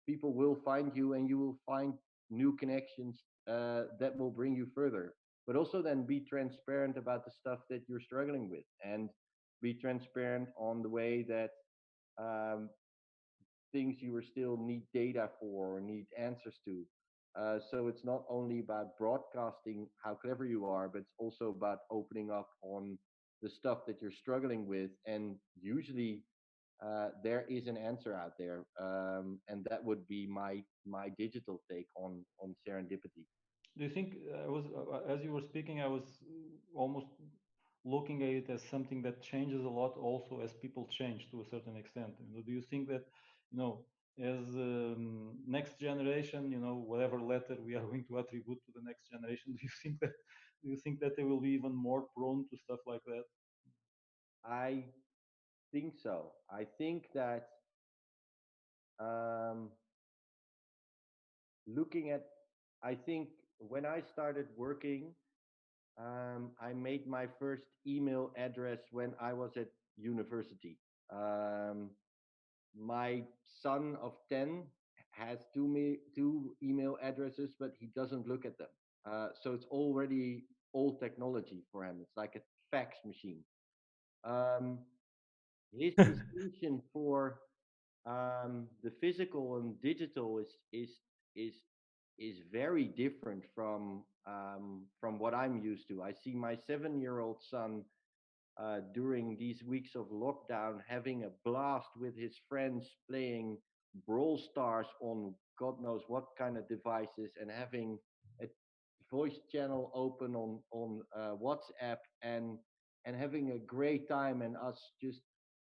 people will find you, and you will find new connections that will bring you further. But also then be transparent about the stuff that you're struggling with, and be transparent on the way that um, things you will still need data for or need answers to. So it's not only about broadcasting how clever you are, but it's also about opening up on the stuff that you're struggling with. And usually there is an answer out there, and that would be my digital take on serendipity. Do you think as you were speaking, I was almost looking at it as something that changes a lot also as people change to a certain extent? Do you think that, as next generation, whatever letter we are going to attribute to the next generation, do you think that they will be even more prone to stuff like that? I think so. I think that um, looking at, I think when I started working, I made my first email address when I was at university. Um, my son of 10 has two email addresses, but he doesn't look at them. So it's already old technology for him. It's like a fax machine. Um, his distinction for the physical and digital is is very different from what I'm used to. I see my 7-year-old son during these weeks of lockdown having a blast with his friends playing Brawl Stars on God knows what kind of devices, and having a voice channel open on WhatsApp, and having a great time, and us just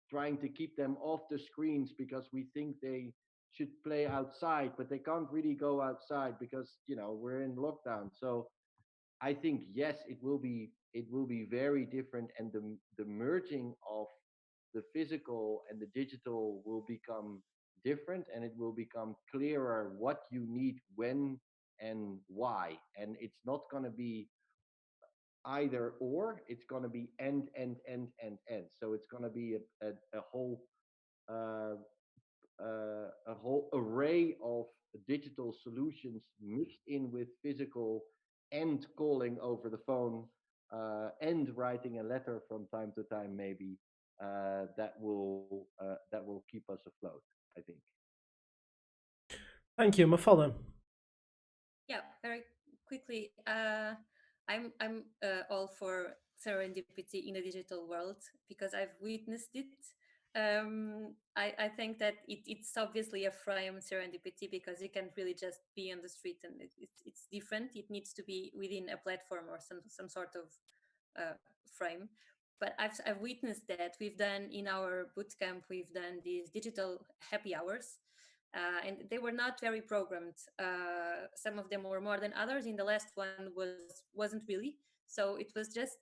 trying to keep them off the screens because we think they should play outside, but they can't really go outside because we're in lockdown. So I think yes, it will be very different, and the merging of the physical and the digital will become different, and it will become clearer what you need when and why. And it's not going to be either or; it's going to be and. So it's going to be a whole uh, a whole array of digital solutions mixed in with physical, and calling over the phone, and writing a letter from time to time, maybe, that will keep us afloat, I think. Thank you, Mafalda. Yeah, very quickly. I'm all for serendipity in the digital world because I've witnessed it. I think that it's obviously a frame serendipity because you can't really just be on the street, and it's different. It needs to be within a platform or some sort of frame. But I've witnessed that. We've done in our bootcamp, we've done these digital happy hours, and they were not very programmed. Some of them were more than others. In the last one wasn't really. So it was just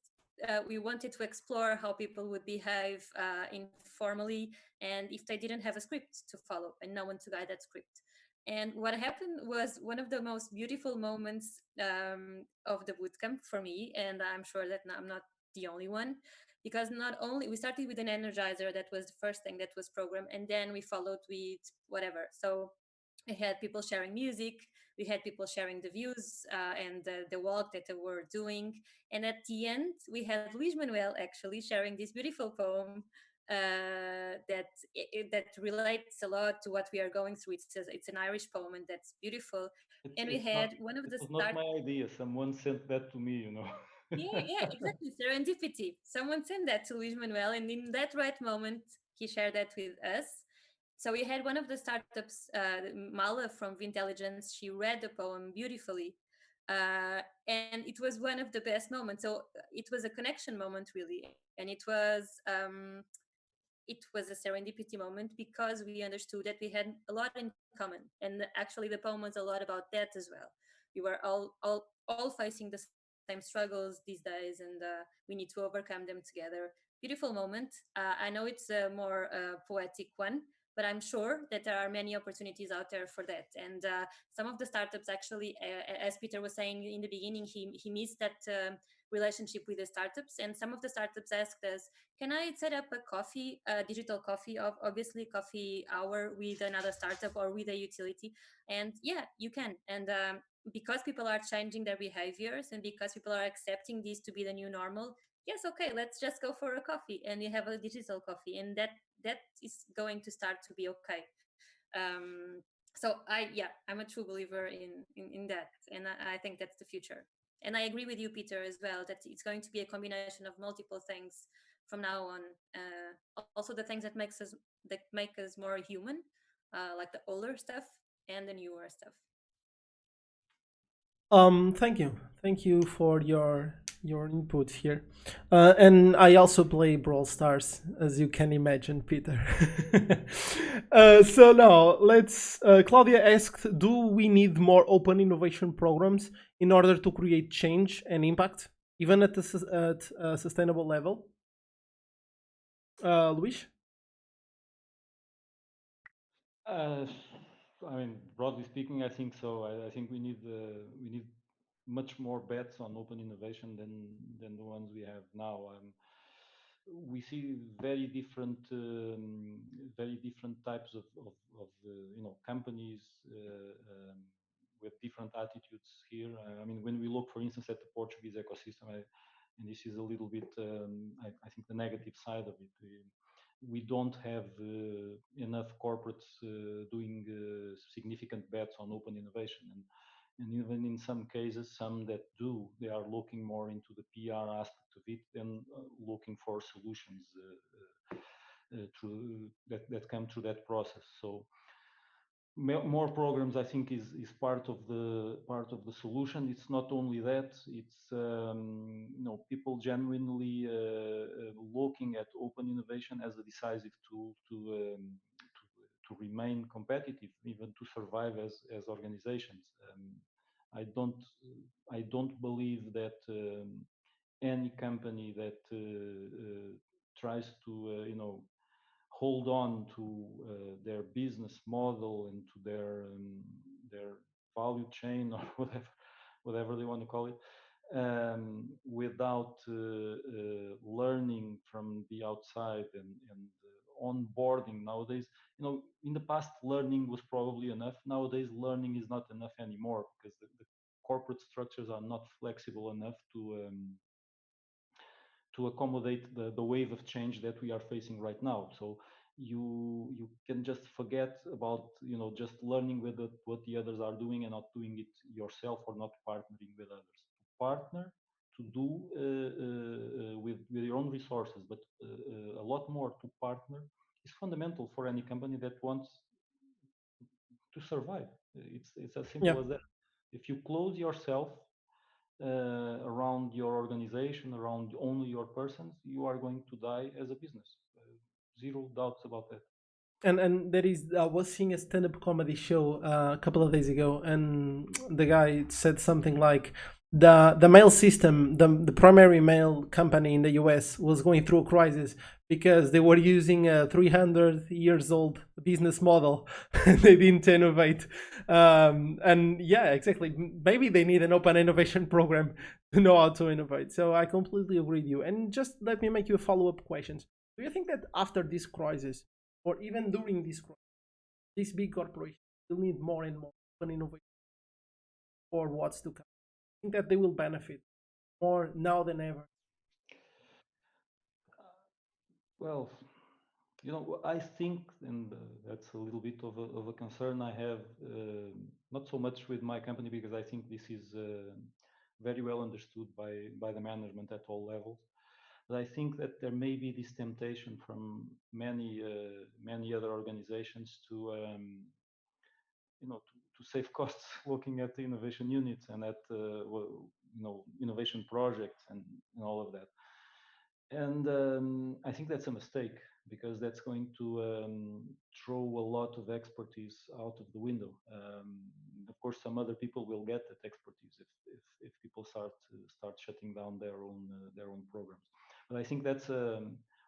we wanted to explore how people would behave informally, and if they didn't have a script to follow and no one to guide that script. And what happened was one of the most beautiful moments of the bootcamp for me, and I'm sure that I'm not the only one, because not only we started with an energizer, that was the first thing that was programmed, and then we followed with whatever. So we had people sharing music, we had people sharing the views and the walk that they were doing, and at the end we had Luís Manuel actually sharing this beautiful poem that relates a lot to what we are going through. It's an Irish poem, and that's beautiful. And we It's not. had one of It the was not start. my idea. Someone sent that to me. Yeah, exactly. Serendipity. Someone sent that to Luís Manuel, and in that right moment, he shared that with us. So we had one of the startups, Mala from Vintelligence. She read the poem beautifully, and it was one of the best moments. So it was a connection moment, really, and it was a serendipity moment because we understood that we had a lot in common, and actually the poem was a lot about that as well. We were all facing the same struggles these days, and we need to overcome them together. Beautiful moment. I know it's a more poetic one, but I'm sure that there are many opportunities out there for that. And some of the startups actually, as Peter was saying in the beginning, he missed that relationship with the startups, and some of the startups asked us, can I set up a coffee, a digital coffee, of obviously coffee hour with another startup or with a utility? And yeah, you can. And because people are changing their behaviors, and because people are accepting this to be the new normal, yes, okay, let's just go for a coffee, and you have a digital coffee, and that is going to start to be okay. So I'm a true believer in that, and I think that's the future. And I agree with you, Peter, as well, that it's going to be a combination of multiple things from now on. Also, the things that make us more human, like the older stuff and the newer stuff. Thank you for your input here. And I also play Brawl Stars, as you can imagine, Peter. So now let's. Claudia asked, "Do we need more open innovation programs in order to create change and impact, even at a sustainable level?" Luís? Uh, I mean, broadly speaking, I think so. I think we need much more bets on open innovation than the ones we have now. We see very different types of companies with different attitudes here. I mean, when we look, for instance, at the Portuguese ecosystem, and this is a little bit, I think, the negative side of it. We don't have enough corporates doing significant bets on open innovation, and even in some cases, some that do, they are looking more into the PR aspect of it than looking for solutions through that come through that process. So more programs, I think, is part of the solution. It's not only that; it's people genuinely looking at open innovation as a decisive tool to remain competitive, even to survive as organizations. I don't I don't believe that any company that tries to hold on to their business model and to their value chain or whatever they want to call it, without learning from the outside and onboarding nowadays. In the past, learning was probably enough. Nowadays, learning is not enough anymore because the corporate structures are not flexible enough to accommodate the wave of change that we are facing right now. So you can just forget about just learning with what the others are doing and not doing it yourself, or not partnering with others. To partner, to do with your own resources, but a lot more to partner is fundamental for any company that wants to survive. It's as Yeah. simple as that. If you close yourself around your organization, around only your persons, you are going to die as a business. Zero doubts about that. And there is, I was seeing a stand-up comedy show a couple of days ago, and the guy said something like the mail system, the primary mail company in the US was going through a crisis because they were using a 300 years old business model. They didn't innovate. And yeah, exactly, maybe they need an open innovation program to know how to innovate. So I completely agree with you. And just let me make you a follow-up questions. Do you think that after this crisis, or even during this crisis, these big corporations will need more and more open innovation for what's to come? I think that they will benefit more now than ever. Well, I think, and that's a little bit of a concern I have, not so much with my company, because I think this is very well understood by the management at all levels. But I think that there may be this temptation from many other organizations to to save costs looking at the innovation units and at innovation projects and all of that. And I think that's a mistake, because that's going to throw a lot of expertise out of the window. Of course, some other people will get that expertise if people start shutting down their own programs. But I think that's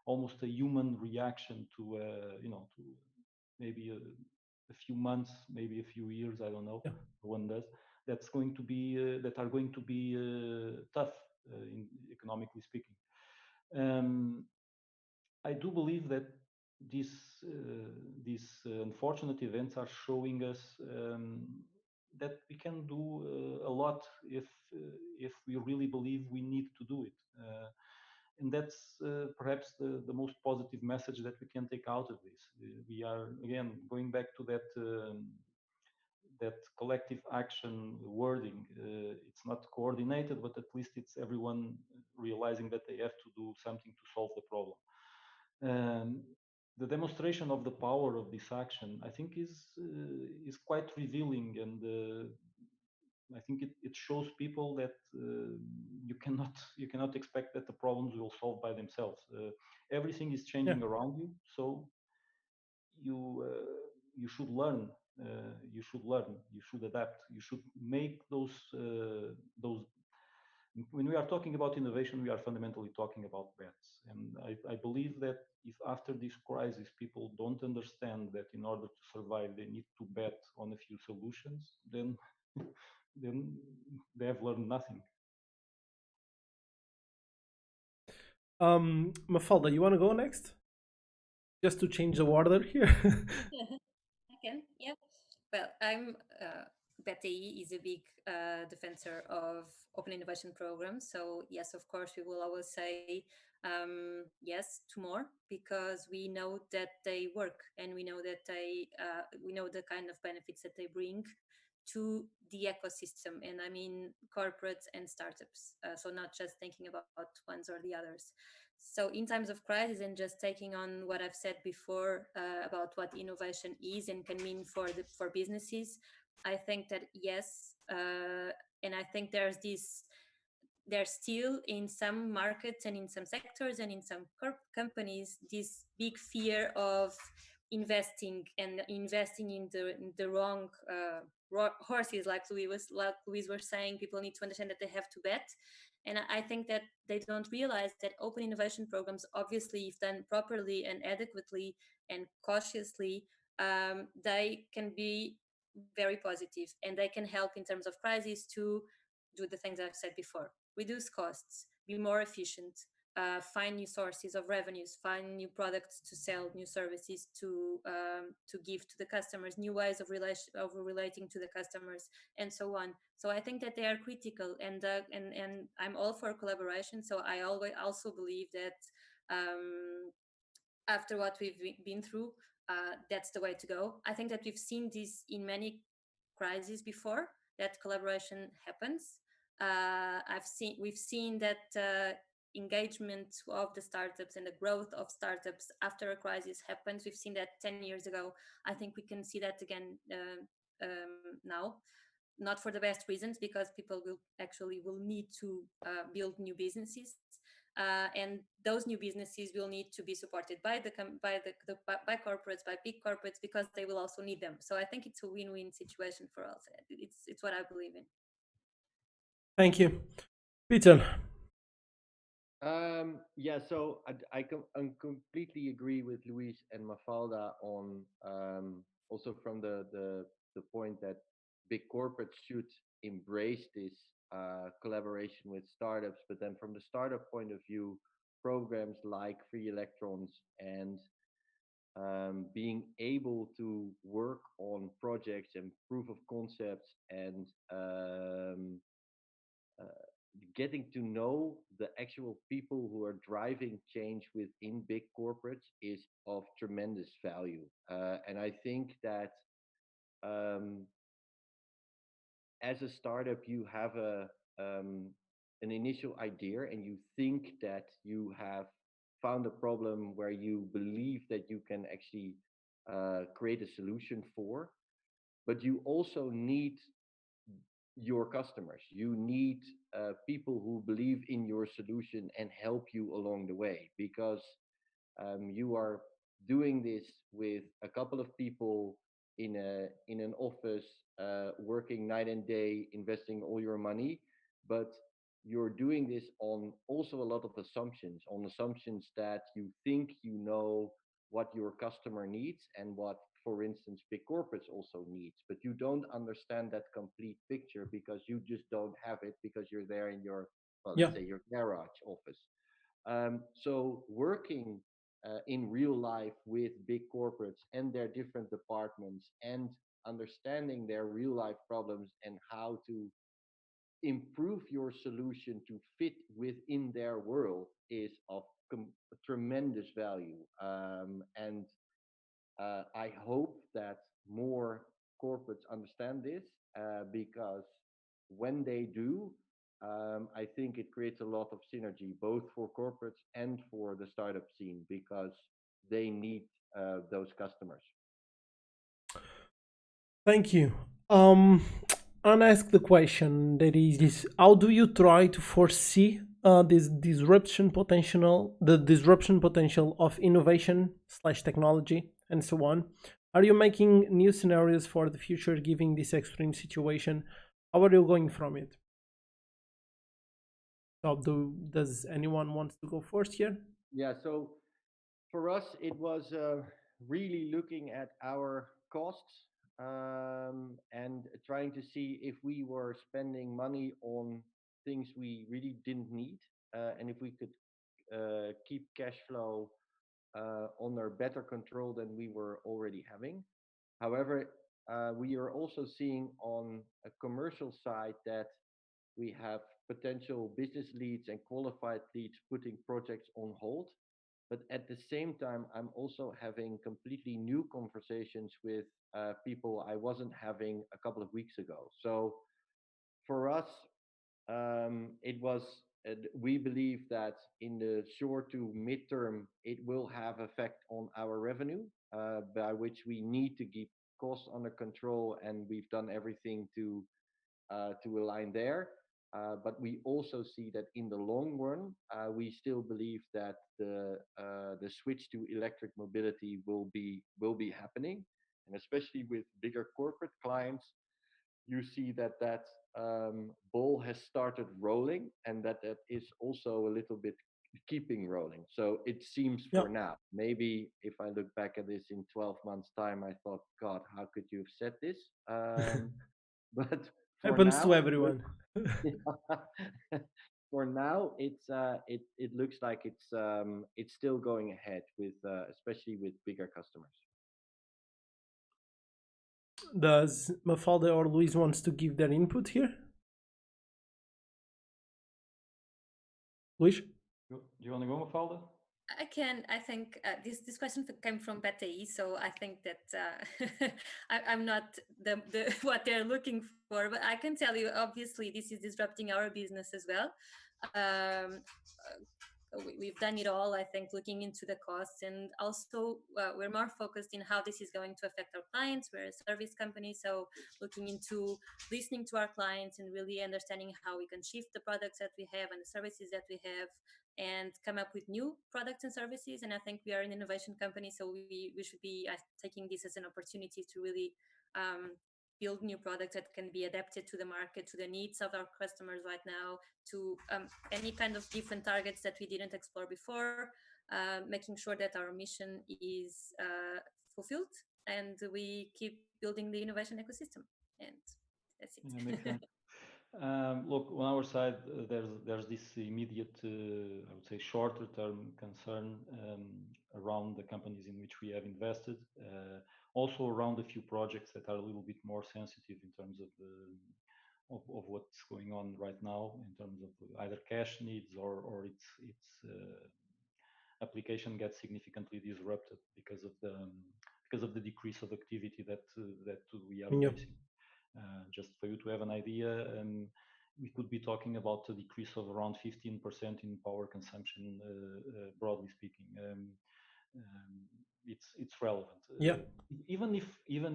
almost a human reaction to to maybe a few months, maybe a few years. I don't know. Yeah. One does. That's going to be that are going to be tough, economically speaking. Um, I do believe that these unfortunate events are showing us that we can do a lot if we really believe we need to do it. And that's perhaps the most positive message that we can take out of this. We are, again, going back to that collective action wording. It's not coordinated, but at least it's everyone realizing that they have to do something to solve the problem. Um, the demonstration of the power of this action, I think, is quite revealing, and I think it shows people that you cannot expect that the problems will solve by themselves. Everything is Yeah. changing around you, so you should learn. You should learn. You should adapt. You should make those. When we are talking about innovation, we are fundamentally talking about bets. And I believe that if after this crisis people don't understand that in order to survive they need to bet on a few solutions, then then they have learned nothing. Mafalda, you want to go next? Just to change the order here. I can, yeah. Well, I'm BetaE is a big defender of open innovation programs. So yes, of course, we will always say yes to more, because we know that they work, and we know that we know the kind of benefits that they bring to the ecosystem, and I mean corporates and startups. So not just thinking about ones or the others. So in times of crisis, and just taking on what I've said before about what innovation is and can mean for businesses, I think that yes, and I think there's still in some markets and in some sectors and in some companies this big fear of investing in the wrong horses, like Luis was saying. People need to understand that they have to bet, and I think that they don't realize that open innovation programs, obviously if done properly and adequately and cautiously, they can be very positive, and they can help in terms of crisis to do the things I've said before: reduce costs, be more efficient, find new sources of revenues, find new products to sell, new services to give to the customers, new ways of relating to the customers, and so on. So I think that they are critical, and I'm all for collaboration. So I always also believe that after what we've been through, that's the way to go. I think that we've seen this in many crises before, that collaboration happens. We've seen that engagement of the startups and the growth of startups after a crisis happens. We've seen that 10 years ago. I think we can see that again now, not for the best reasons, because people will need to build new businesses, and those new businesses will need to be supported by by corporates, by big corporates, because they will also need them. So I think it's a win-win situation for us. It's what I believe in. Thank you, Pieter. Yeah, so I completely agree with Luis and Mafalda on also from the point that big corporates should embrace this collaboration with startups, but then from the startup point of view, programs like Free Electrons and being able to work on projects and proof of concepts and getting to know the actual people who are driving change within big corporates is of tremendous value. And I think that as a startup, you have an initial idea and you think that you have found a problem where you believe that you can actually create a solution for, but you also need your customers. You need people who believe in your solution and help you along the way, because you are doing this with a couple of people in an office, working night and day, investing all your money, but you're doing this on also a lot of assumptions that you think you know what your customer needs and what, for instance, big corporates also needs, but you don't understand that complete picture because you just don't have it, because you're there in your, well, let's say your garage office. So working in real life with big corporates and their different departments and understanding their real life problems and how to improve your solution to fit within their world is of tremendous value. And I hope that more corporates understand this, because when they do, I think it creates a lot of synergy, both for corporates and for the startup scene, because they need those customers. Thank you. I'll ask the question that is this: how do you try to foresee this disruption potential, the disruption potential of innovation / technology and so on? Are you making new scenarios for the future, given this extreme situation? How are you going from it? So does anyone want to go first here? Yeah, so for us, it was really looking at our costs and trying to see if we were spending money on things we really didn't need, and if we could keep cash flow under better control than we were already having. However, we are also seeing on a commercial side that we have potential business leads and qualified leads putting projects on hold. but at the same time, I'm also having completely new conversations with people I wasn't having a couple of weeks ago. So for us, it was. We believe that in the short to midterm, it will have effect on our revenue, by which we need to keep costs under control, and we've done everything to align there. But we also see that in the long run, we still believe that the switch to electric mobility will be happening, and especially with bigger corporate clients, you see that ball has started rolling, and that is also a little bit keeping rolling. So it seems Yeah, for now. Maybe if I look back at this in 12 months' time, I thought, God, how could you have said this? But for happens to now, it looks everyone. for now it looks like it's still going ahead with especially with bigger customers. Does Mafalda or Luis wants to give their input here? Luis? Do you want to go, Mafalda? I can. I think this question came from BetaE, so I think that I'm not the what they're looking for, but I can tell you, obviously, this is disrupting our business as well. We've done it all, I think, looking into the costs, and also we're more focused in how this is going to affect our clients. We're a service company, so looking into listening to our clients and really understanding how we can shift the products that we have and the services that we have, and come up with new products and services. And I think we are an innovation company, so we should be taking this as an opportunity to really um, build new products that can be adapted to the market, to the needs of our customers right now, to any kind of different targets that we didn't explore before, making sure that our mission is fulfilled, and we keep building the innovation ecosystem. And that's Yeah, it. makes sense. Look, on our side, there's this immediate, I would say, shorter term concern around the companies in which we have invested. Also around a few projects that are a little bit more sensitive in terms of of what's going on right now in terms of either cash needs or its application gets significantly disrupted because of the decrease of activity that we are Yeah. facing. Just for you to have an idea, we could be talking about a decrease of around 15% in power consumption, broadly speaking. It's relevant. Yeah. Even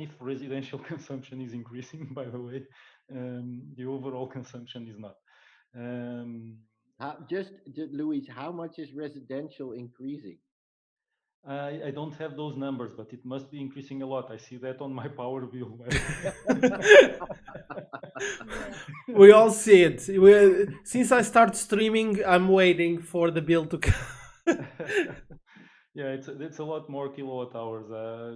if residential consumption is increasing, by the way, the overall consumption is not. Um, Just Luis, how much is residential increasing? I don't have those numbers, but it must be increasing a lot. I see that on my power bill. Yeah. We all see it. Since I start streaming, I'm waiting for the bill to come. Yeah, it's a lot more kilowatt hours.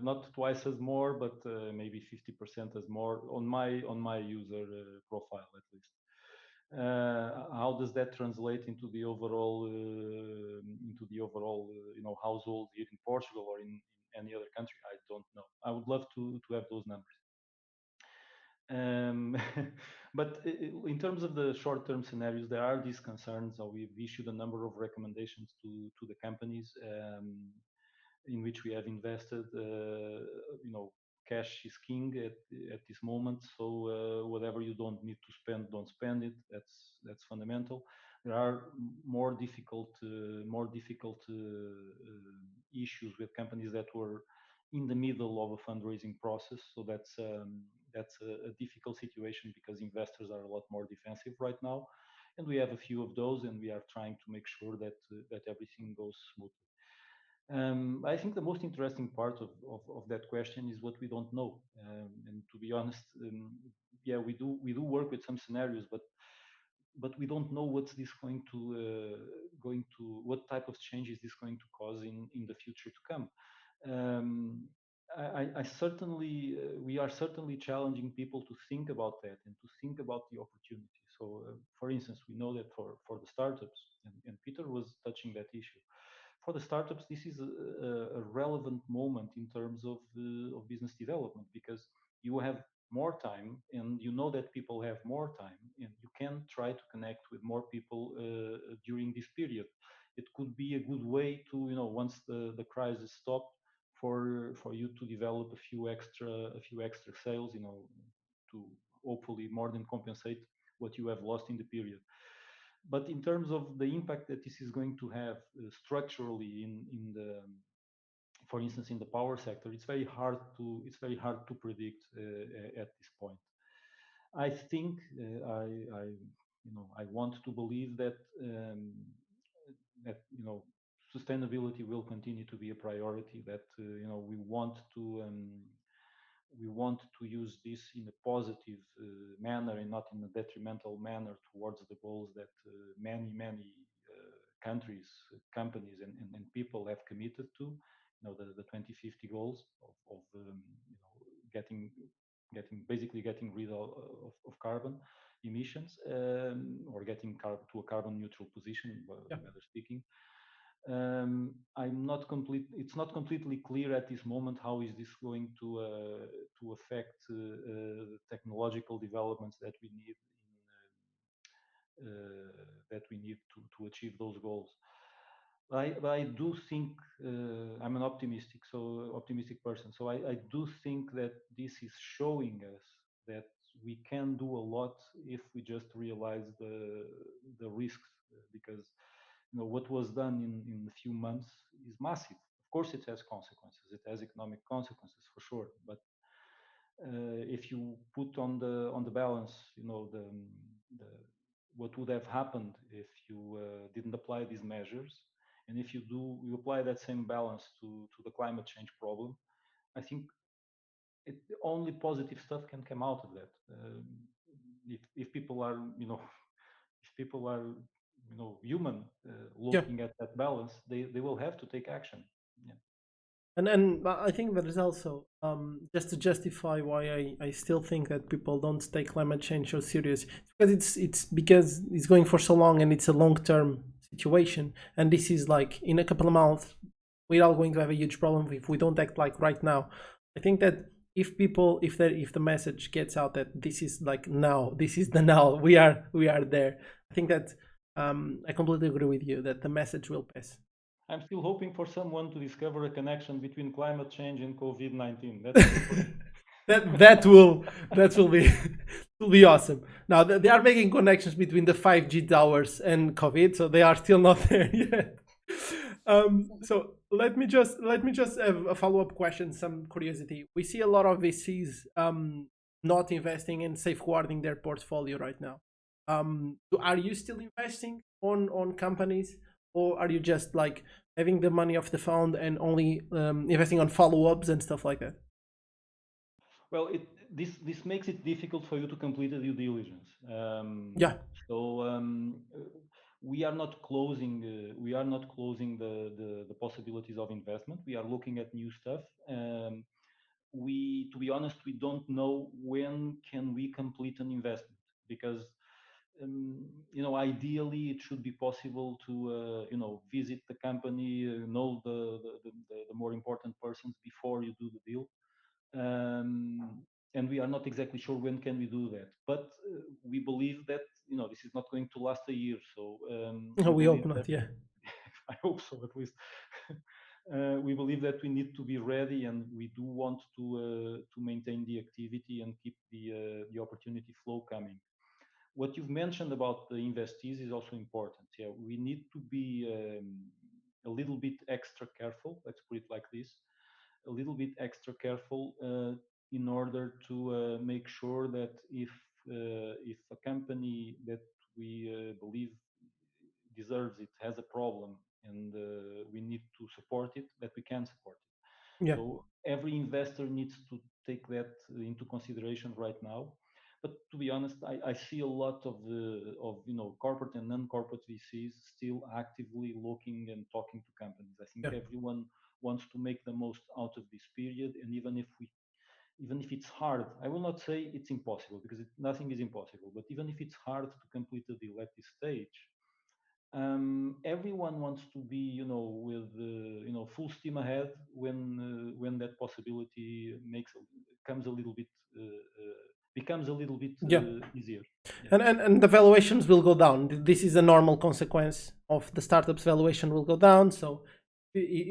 Not twice as more, but maybe 50% as more on my user profile at least. How does that translate into the overall household here in Portugal or in any other country? I don't know. I would love to have those numbers. Um, but in terms of the short-term scenarios, there are these concerns. So we've issued a number of recommendations to the companies in which we have invested. Cash is king at this moment. So whatever you don't need to spend, don't spend it. That's fundamental. There are more difficult issues with companies that were in the middle of a fundraising process. So that's a difficult situation because investors are a lot more defensive right now, and we have a few of those, and we are trying to make sure that everything goes smoothly. I think the most interesting part of that question is what we don't know. And to be honest, yeah, we do work with some scenarios, but we don't know what's this going to what type of change is this going to cause in the future to come. Um, I certainly we are certainly challenging people to think about that and to think about the opportunity. So, for instance, we know that for the startups, and Peter was touching that issue. For the startups, this is a relevant moment in terms of business development because you have more time and you know that people have more time and you can try to connect with more people during this period. it could be a good way to, once the crisis stopped, for you to develop a few extra sales, to hopefully more than compensate what you have lost in the period. But in terms of the impact that this is going to have structurally in the, for instance, in the power sector, it's very hard to predict at this point. I think I want to believe that sustainability will continue to be a priority. That we want to use this in a positive manner and not in a detrimental manner towards the goals that many countries, companies, and people have committed to. The 2050 goals of basically getting rid of carbon emissions, or getting to a carbon neutral position, better speaking. It's not completely clear at this moment how is this going to affect technological developments that we need to achieve those goals. I do think I'm an optimistic person. So I do think that this is showing us that we can do a lot if we just realize the risks, because what was done in a few months is massive. Of course, it has consequences. It has economic consequences for sure. But if you put on the balance, what would have happened if you didn't apply these measures, and if you apply that same balance to the climate change problem, I think only positive stuff can come out of that. If people are, human, Yeah. looking at that balance, they will have to take action. Yeah. And I think that is also just to justify why I still think that people don't take climate change so serious, because it's because it's going for so long and it's a long-term situation, and this is like in a couple of months we're all going to have a huge problem if we don't act like right now. I think that if the message gets out that this is like now, this is the now, we are there. I think that I completely agree with you that the message will pass. I'm still hoping for someone to discover a connection between climate change and COVID-19. that will be will be awesome. Now they are making connections between the 5G towers and COVID, so they are still not there yet. So let me just have a follow-up question, some curiosity. We see a lot of VCs not investing and safeguarding their portfolio right now. Are you still investing on companies, or are you just like having the money off the fund and only investing on follow-ups and stuff like that? Well, this makes it difficult for you to complete a due diligence. Yeah. So we are not closing the possibilities of investment. We are looking at new stuff. To be honest, we don't know when can we complete an investment, because ideally it should be possible to visit the company, know the more important persons before you do the deal. And we are not exactly sure when can we do that, but we believe that this is not going to last a year. So We hope not. Yeah. I hope so, at least. We believe that we need to be ready, and we do want to maintain the activity and keep the opportunity flow coming. What you've mentioned about the investees is also important. Yeah, we need to be a little bit extra careful. Let's put it like this: a little bit extra careful in order to make sure that if a company that we believe deserves it has a problem, and we need to support it, that we can support it. Yeah. So every investor needs to take that into consideration right now. But to be honest, I see a lot of corporate and non-corporate VCs still actively looking and talking to companies. I think everyone wants to make the most out of this period, and even if it's hard, I will not say it's impossible, because nothing is impossible. But even if it's hard to complete a deal at this stage, everyone wants to be, with full steam ahead when that possibility comes a little bit becomes a little bit Yeah. easier. And the valuations will go down. This is a normal consequence of the startup's valuation will go down. So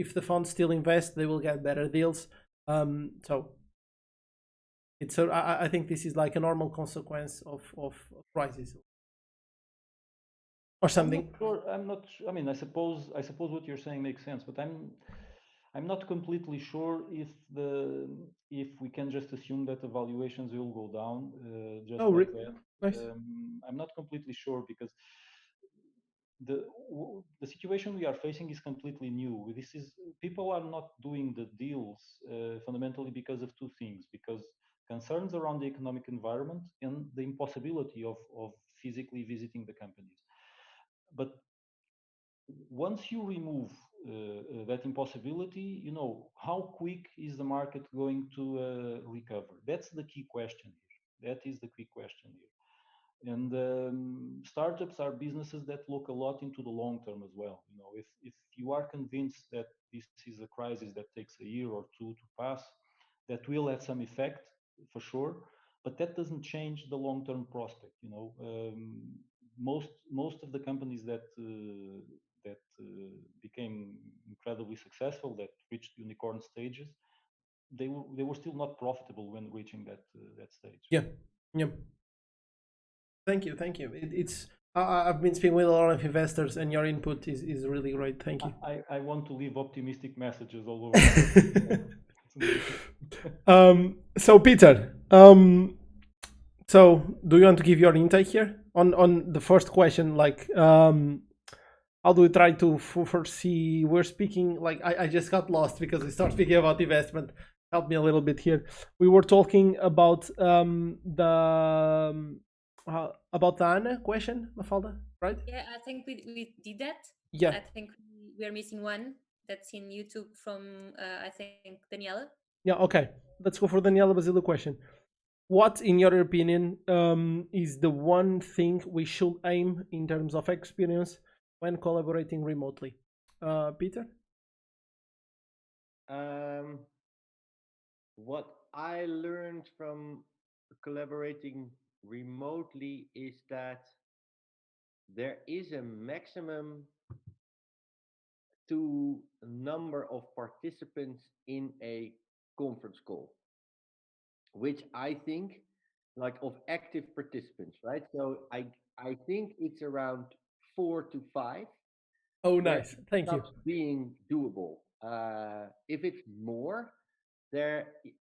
if the funds still invest, they will get better deals. So it's I think this is like a normal consequence of crisis or something. I'm not sure. I mean, I suppose what you're saying makes sense, but I'm not completely sure if we can just assume that the valuations will go down just Oh, like that. nice. I'm not completely sure because the situation we are facing is completely new. This is people are not doing the deals fundamentally because of two things: because concerns around the economic environment and the impossibility of physically visiting the companies. But once you remove that impossibility, you know, how quick is the market going to recover? That's the key question here. That is the key question here. And startups are businesses that look a lot into the long term as well. You know, if you are convinced that this is a crisis that takes a year or two to pass, that will have some effect for sure, but that doesn't change the long term prospect. You know, most of the companies that became incredibly successful, that reached unicorn stages, they were still not profitable when reaching that stage. Yeah. Thank you. It's I've been speaking with a lot of investors, and your input is really great. Thank you. I want to leave optimistic messages all over. So Peter, so do you want to give your intake here on the first question? Like, how do we try to foresee? We're speaking like I just got lost because we start speaking about investment. Help me a little bit here. We were talking about about the Anna question, Mafalda, right? Yeah, I think we did that. Yeah. I think we are missing one that's in YouTube from I think Daniela. Yeah. Okay. Let's go for Daniela Basile question. What, in your opinion, is the one thing we should aim in terms of experience when collaborating remotely? Peter? What I learned from collaborating remotely is that there is a maximum to number of participants in a conference call, which I think, like, of active participants, right? So I think it's around 4 to 5. Oh, Where nice. Thank you. stops being doable. If it's more, there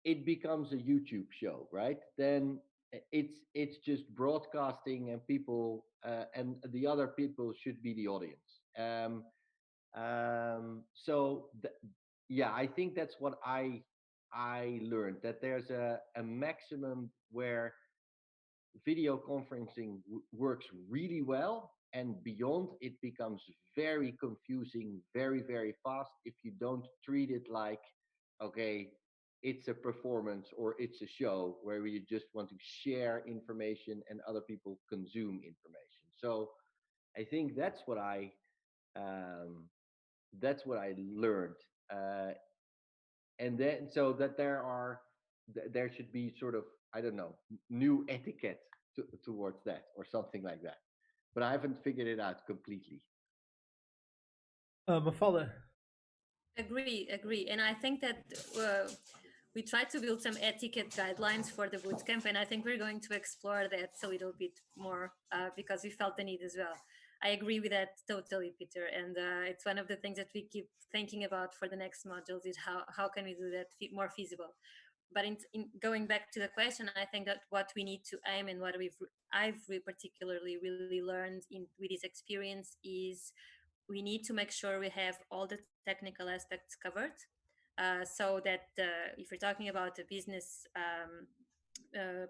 it becomes a YouTube show, right? Then it's just broadcasting, and people and the other people should be the audience. So yeah, I think that's what I learned, that there's a maximum where video conferencing works really well, and beyond it becomes very confusing very, very fast if you don't treat it like, okay, it's a performance or it's a show where you just want to share information and other people consume information. So I think um, that's what I learned. And then, so that there should be sort of, I don't know, new etiquette towards that or something like that, but I haven't figured it out completely. Mafalda? Agree. And I think that we try to build some etiquette guidelines for the bootcamp, and I think we're going to explore that a little bit more because we felt the need as well. I agree with that totally, Peter. And it's one of the things that we keep thinking about for the next modules is how can we do that more feasible. But in going back to the question, I think that what we need to aim and what I've particularly really learned with this experience is we need to make sure we have all the technical aspects covered so that if we're talking about a business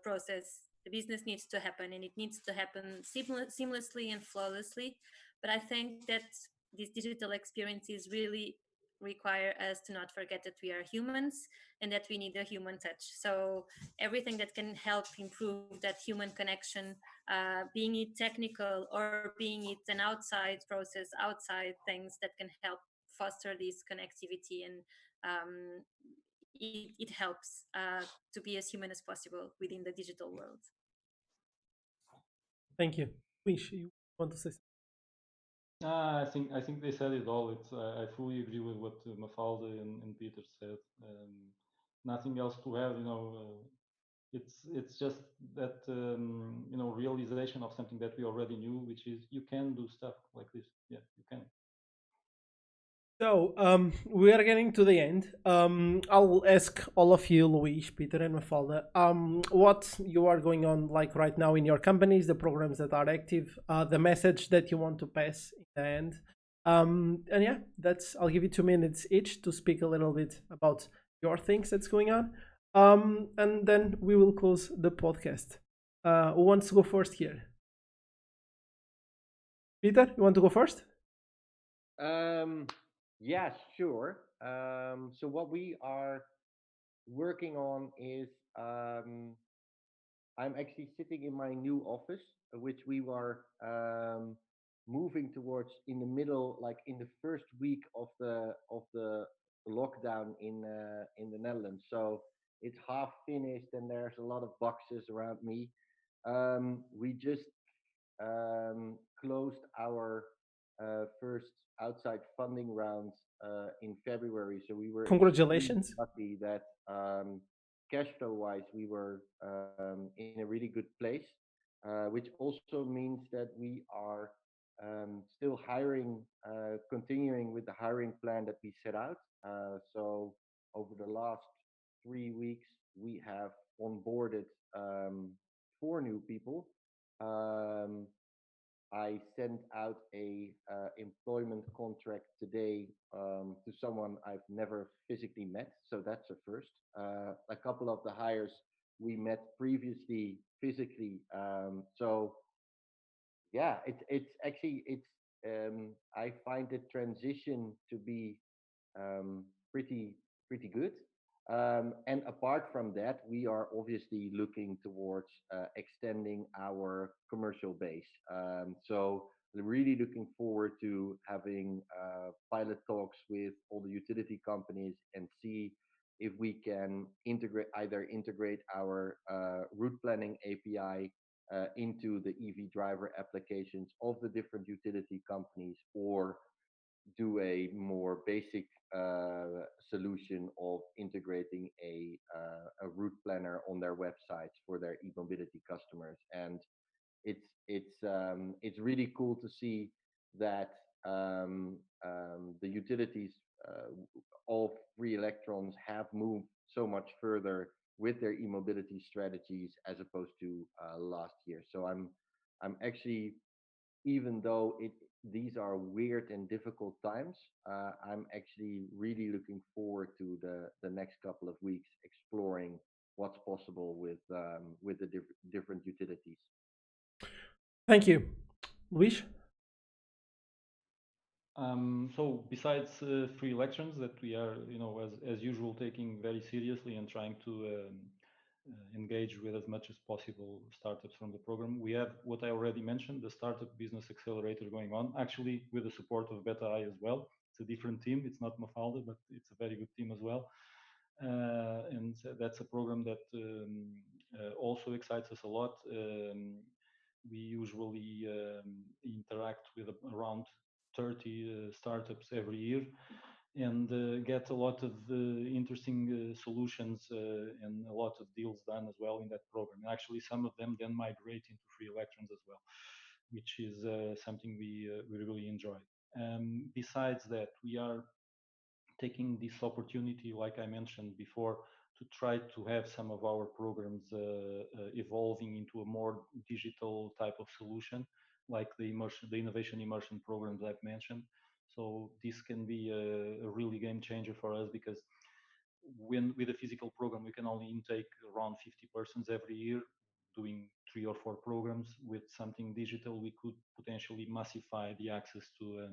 process, the business needs to happen and it needs to happen seamlessly and flawlessly. But I think that these digital experiences really require us to not forget that we are humans and that we need a human touch. So everything that can help improve that human connection, being it technical or being it an outside process, outside things that can help foster this connectivity and it helps to be as human as possible within the digital world. Thank you. Luís, you want to say something? I think they said it all. I fully agree with what Mafalda and Pieter said. Nothing else to add. It's just that realization of something that we already knew, which is you can do stuff like this. Yeah, you can. So, we are getting to the end. I'll ask all of you, Luís, Pieter, and Mafalda, what you are going on like right now in your companies, the programs that are active, the message that you want to pass in the end. And yeah, I'll give you 2 minutes each to speak a little bit about your things that's going on. And then we will close the podcast. Who wants to go first here? Pieter, you want to go first? Yeah, sure. So what we are working on is I'm actually sitting in my new office, which we were moving towards in the middle, like in the first week of the lockdown in the Netherlands. So it's half finished, and there's a lot of boxes around me. We just closed our first outside funding round in February. So we were extremely Congratulations. lucky that cash flow wise, we were in a really good place, which also means that we are still hiring, continuing with the hiring plan that we set out. So over the last 3 weeks, we have onboarded 4 new people. I sent out a employment contract today to someone I've never physically met, so that's a first. A couple of the hires we met previously physically, so yeah, it's actually I find the transition to be pretty good. And apart from that, we are obviously looking towards extending our commercial base. So we're really looking forward to having pilot talks with all the utility companies and see if we can integrate our route planning API into the EV driver applications of the different utility companies, or do a more basic solution of integrating a route planner on their websites for their e-mobility customers. And it's really cool to see that the utilities of free electrons have moved so much further with their e-mobility strategies as opposed to last year. So I'm actually, even though these are weird and difficult times, I'm actually really looking forward to the next couple of weeks exploring what's possible with the different utilities. Thank you. Luís? So besides free elections that we are, as usual, taking very seriously and trying to engage with as much as possible startups from the program, we have what I already mentioned, the Startup Business Accelerator going on, actually with the support of BetaI as well. It's a different team. It's not Mafalda, but it's a very good team as well. And that's a program that also excites us a lot. We usually interact with around 30 startups every year, and get a lot of interesting solutions and a lot of deals done as well in that program. And actually, some of them then migrate into free electrons as well, which is something we really enjoy. Besides that, we are taking this opportunity, like I mentioned before, to try to have some of our programs evolving into a more digital type of solution, like the innovation immersion programs I've mentioned. So this can be a really game changer for us, because when with a physical program we can only intake around 50 persons every year. Doing 3 or 4 programs with something digital, we could potentially massify the access to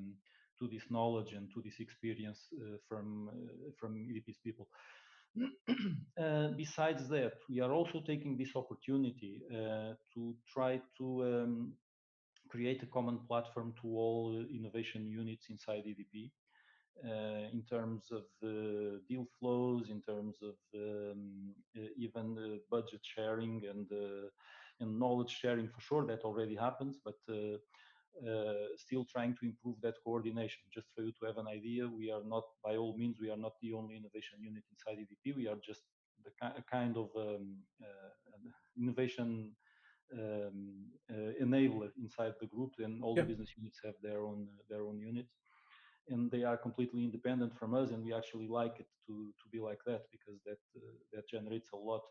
this knowledge and to this experience from EDP's people. Besides that, we are also taking this opportunity to try to create a common platform to all innovation units inside EDP. in terms of deal flows, in terms of even budget sharing and knowledge sharing for sure. That already happens, but still trying to improve that coordination. Just for you to have an idea, we are not, by all means, we are not the only innovation unit inside EDP. We are just a kind of innovation enabler inside the group, and all the business units have their own units, and they are completely independent from us. And we actually like it to be like that, because that generates a lot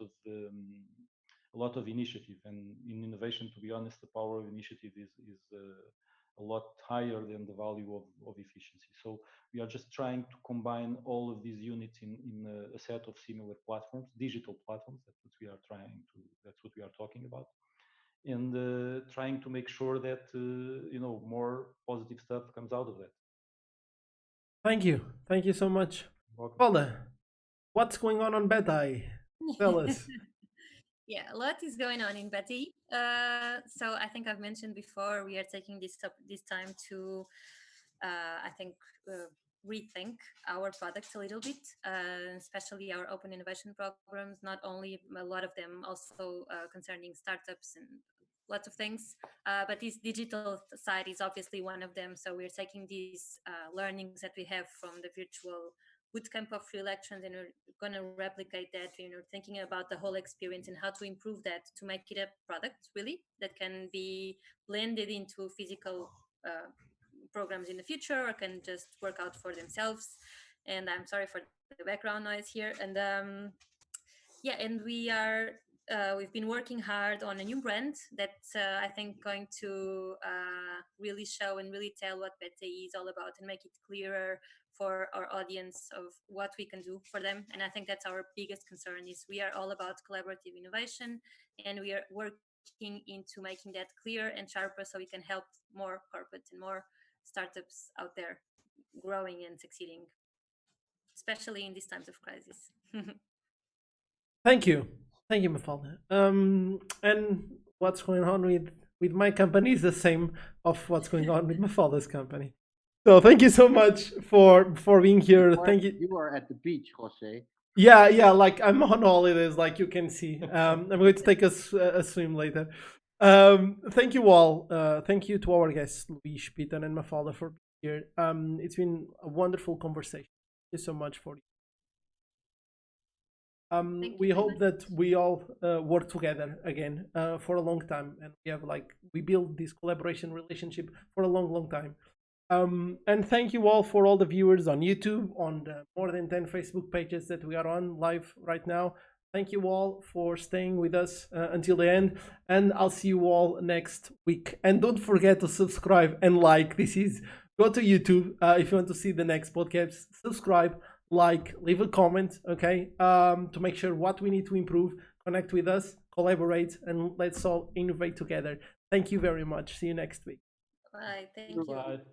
of initiative. And in innovation, to be honest, the power of initiative is a lot higher than the value of efficiency. So we are just trying to combine all of these units in a set of similar platforms, digital platforms. That's what we are talking about, and trying to make sure that more positive stuff comes out of that. Thank you so much. Mafalda, what's going on Beta? Tell us. Yeah, a lot is going on in Betty. So I think I've mentioned before, we are taking this time to, I think, rethink our products a little bit, especially our open innovation programs. Not only a lot of them also concerning startups and lots of things, but this digital side is obviously one of them. So we're taking these learnings that we have from the virtual bootcamp of free elections, and we're going to replicate that, thinking about the whole experience and how to improve that to make it a product really that can be blended into physical programs in the future, or can just work out for themselves. And I'm sorry for the background noise here. And yeah, and we've been working hard on a new brand that's I think going to really show and really tell what Beta is all about, and make it clearer for our audience of what we can do for them. And I think that's our biggest concern, is we are all about collaborative innovation, and we are working into making that clear and sharper, so we can help more corporates and more startups out there growing and succeeding, especially in these times of crisis. Thank you, Mafalda. And what's going on with my company is the same of what's going on with Mafalda's company. So thank you so much for being here. Thank you. You are at the beach, Jose. Yeah, like I'm on holidays, like you can see. I'm going to take a swim later. Thank you all. Thank you to our guests, Luís, Pieter, and Mafalda, for being here. It's been a wonderful conversation. Thank you so much for we hope that we all work together again for a long time, and we build this collaboration relationship for a long time. And thank you all for all the viewers on YouTube, on the more than 10 Facebook pages that we are on live right now. Thank you all for staying with us until the end, and I'll see you all next week. And don't forget to subscribe and like. Go to YouTube if you want to see the next podcast. Subscribe, like, leave a comment, okay, to make sure what we need to improve. Connect with us, collaborate, and let's all innovate together. Thank you very much. See you next week. Bye. Thank you. Bye.